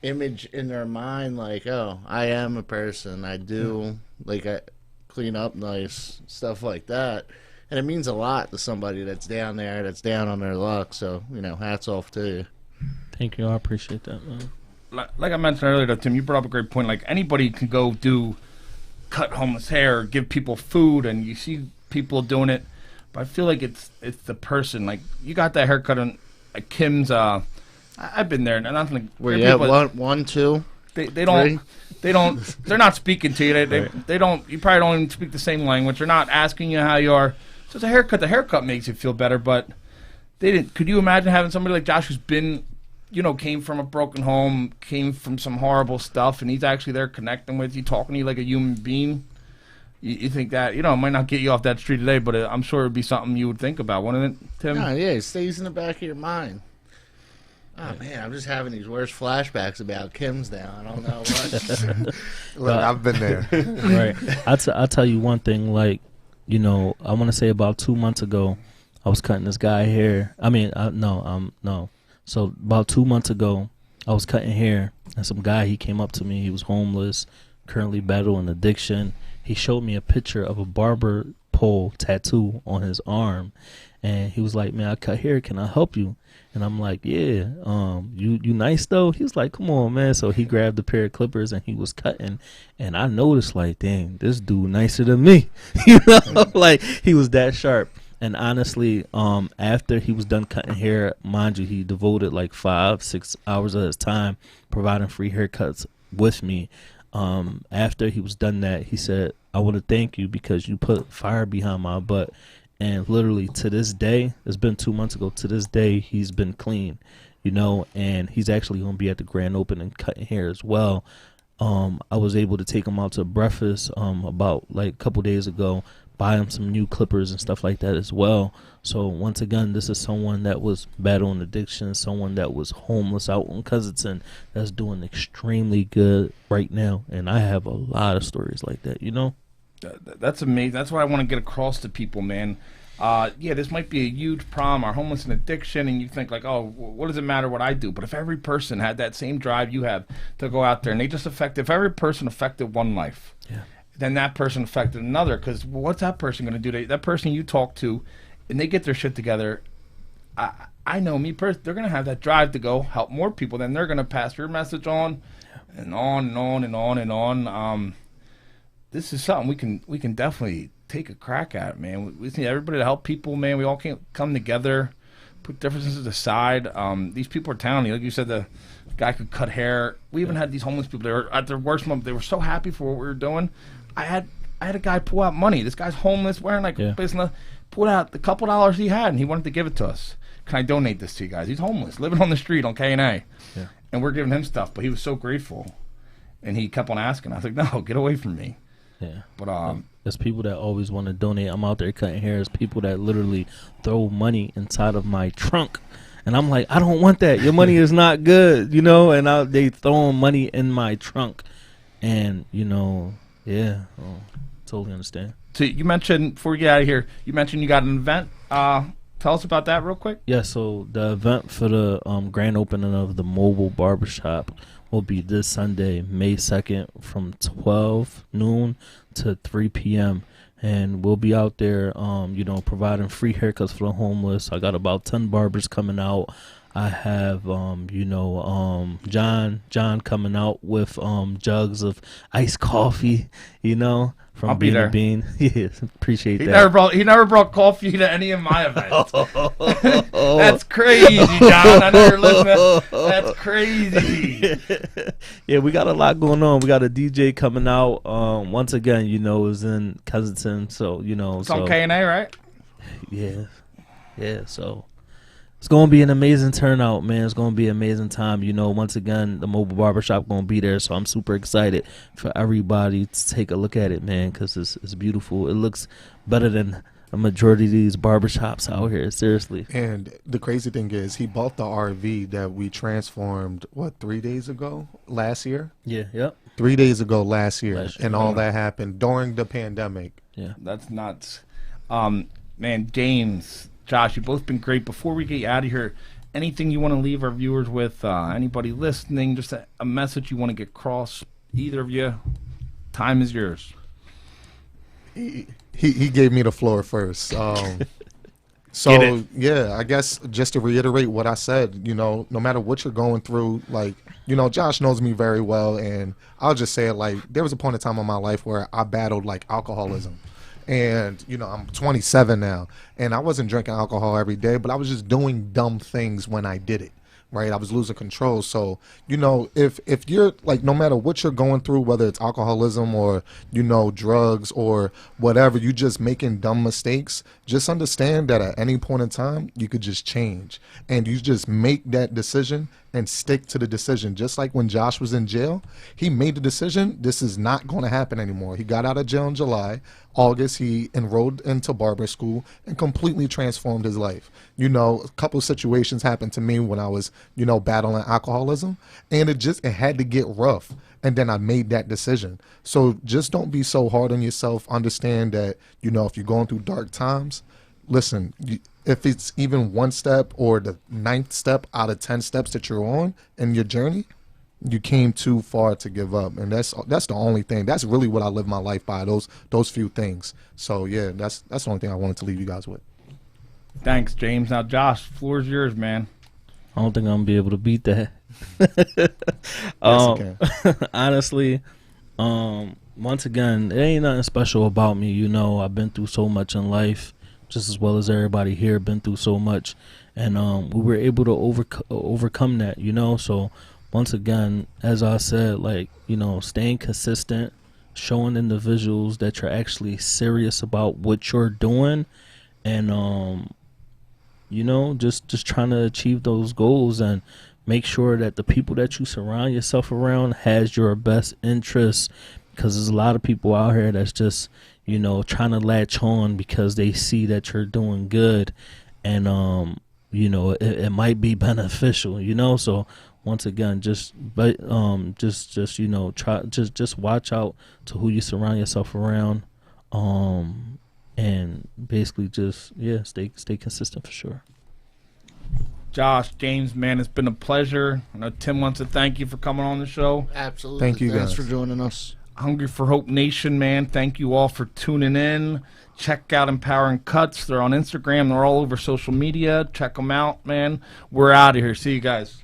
Speaker 2: image in their mind, like, oh, I am a person. I do, like, I clean up nice, stuff like that. And it means a lot to somebody that's down there, that's down on their luck. So, you know, hats off to you.
Speaker 7: Thank you. I appreciate that, man.
Speaker 5: Like I mentioned earlier, though, Tim, you brought up a great point. Like, anybody can go cut homeless hair, or give people food, and you see people doing it. But I feel like it's the person. Like, you got that haircut on Kim's. I've been there, and nothing. Like,
Speaker 2: where you have one, two.
Speaker 5: They don't. They're not speaking to you. They don't. You probably don't even speak the same language. They're not asking you how you are. So it's a haircut. The haircut makes you feel better, but they didn't. Could you imagine having somebody like Josh who's been, you know, came from a broken home, came from some horrible stuff, and he's actually there connecting with you, talking to you like a human being? You think that, you know, it might not get you off that street today, but I'm sure it'd be something you would think about, wouldn't it, Tim?
Speaker 2: No, yeah, it stays in the back of your mind. Oh, man, I'm just having these worst flashbacks about Kim's now. I don't know what.
Speaker 6: Look, I've been there.
Speaker 7: Right. I'll tell you one thing. Like, you know, I want to say about 2 months ago, I was cutting this guy hair. No. So about 2 months ago, I was cutting hair, and some guy, he came up to me. He was homeless, currently battling addiction. He showed me a picture of a barber pole tattoo on his arm, and he was like, man, I cut hair. Can I help you? And I'm like, yeah, you nice though? He was like, come on, man. So he grabbed a pair of clippers and he was cutting. And I noticed, like, dang, this dude nicer than me. You know, like, he was that sharp. And honestly, after he was done cutting hair, mind you, he devoted like 5-6 hours of his time providing free haircuts with me. After he was done that, he said, I want to thank you because you put fire behind my butt. And literally to this day, it's been 2 months ago, to this day, he's been clean, you know, and he's actually going to be at the grand opening cutting hair as well. I was able to take him out to breakfast about like a couple days ago, buy him some new clippers and stuff like that as well. So once again, this is someone that was battling addiction, someone that was homeless out in Kensington that's doing extremely good right now. And I have a lot of stories like that, you know?
Speaker 5: That's amazing. That's what I want to get across to people, man. Yeah, this might be a huge problem, our homeless and addiction, and you think like, oh, what does it matter what I do? But if every person had that same drive you have to go out there, and they just if every person affected one life, then that person affected another. Because what's that person going to do? That person you talk to, and they get their shit together. I know me personally, they're going to have that drive to go help more people. Then they're going to pass your message on, and on and on and on and on. This is something we can definitely take a crack at, man. We need everybody to help people, man. We all can't come together, put differences aside. These people are talented. Like you said, the guy could cut hair. We even had these homeless people. They were at their worst moment. They were so happy for what we were doing. I had a guy pull out money. This guy's homeless, wearing like business. Pulled out the couple dollars he had, and he wanted to give it to us. Can I donate this to you guys? He's homeless, living on the street on K&A. Yeah. And we're giving him stuff, but he was so grateful. And he kept on asking. I was like, no, get away from me.
Speaker 7: Yeah.
Speaker 5: But
Speaker 7: there's people that always want to donate. I'm out there cutting hair. There's people that literally throw money inside of my trunk. And I'm like, I don't want that. Your money is not good, you know? And they throwing money in my trunk. And, you know, totally understand.
Speaker 5: So you mentioned, before we get out of here, you mentioned you got an event. Tell us about that real quick.
Speaker 7: Yeah, so the event for the grand opening of the mobile barbershop will be this Sunday, May 2nd, from 12 noon to 3 p.m. And we'll be out there, providing free haircuts for the homeless. I got about 10 barbers coming out. I have, John coming out with jugs of iced coffee, from
Speaker 5: I'll be
Speaker 7: Bean
Speaker 5: there.
Speaker 7: to Bean. Yes, appreciate
Speaker 5: He
Speaker 7: that.
Speaker 5: never brought coffee to any of my events. That's crazy, John. I know you're listening. That's crazy.
Speaker 7: Yeah, we got a lot going on. We got a DJ coming out. Once again, is in Kensington, so
Speaker 5: It's on K&A, right?
Speaker 7: Yeah. So it's gonna be an amazing turnout, man. It's gonna be an amazing time. Once again, the mobile barbershop gonna be there, so I'm super excited for everybody to take a look at it, man, because it's beautiful. It looks better than a majority of these barbershops out here, seriously.
Speaker 6: And the crazy thing is, he bought the RV that we transformed, 3 days ago last year?
Speaker 7: Yeah, yep.
Speaker 6: 3 days ago last year. And all
Speaker 7: yeah.
Speaker 6: that happened during the pandemic.
Speaker 7: Yeah.
Speaker 5: That's nuts. Man, James, Josh, you've both been great. Before we get out of here, anything you want to leave our viewers with? Anybody listening? Just a message you want to get across? Either of you? Time is yours.
Speaker 6: He gave me the floor first. So, yeah, I guess just to reiterate what I said, no matter what you're going through, Josh knows me very well, and I'll just say it there was a point in time in my life where I battled alcoholism. And, I'm 27 now, and I wasn't drinking alcohol every day, but I was just doing dumb things when I did it, right? I was losing control. So, if you're, no matter what you're going through, whether it's alcoholism or, drugs or whatever, you just making dumb mistakes, just understand that at any point in time, you could just change. And you just make that decision and stick to the decision. Just like when Josh was in jail, he made the decision, this is not going to happen anymore. He got out of jail in July. August, he enrolled into barber school and completely transformed his life. A couple of situations happened to me when I was, battling alcoholism, and it had to get rough. And then I made that decision. So just don't be so hard on yourself. Understand that, if you're going through dark times, listen, if it's even one step or the 9th step out of 10 steps that you're on in your journey, you came too far to give up. And that's the only thing. That's really what I live my life by, those few things. So, yeah, that's the only thing I wanted to leave you guys with.
Speaker 5: Thanks, James. Now, Josh, floor is yours, man.
Speaker 7: I don't think I'm going to be able to beat that.
Speaker 6: Yes, you can.
Speaker 7: Honestly, once again, there ain't nothing special about me. I've been through so much in life, just as well as everybody here been through so much, and we were able to overcome that. So once again, as I said, staying consistent, showing individuals that you're actually serious about what you're doing, and just trying to achieve those goals and make sure that the people that you surround yourself around has your best interests, because there's a lot of people out here that's just trying to latch on because they see that you're doing good, and it might be beneficial, so once again, just watch out to who you surround yourself around. and basically just stay consistent for sure.
Speaker 5: Josh, James, man, it's been a pleasure. I know Tim wants to thank you for coming on the show.
Speaker 2: Absolutely.
Speaker 6: Thank you,
Speaker 2: Thanks
Speaker 6: guys.
Speaker 2: for joining us.
Speaker 5: Hungry for Hope Nation, man. Thank you all for tuning in. Check out Empowering Cuts. They're on Instagram. They're all over social media. Check them out, man. We're out of here. See you guys.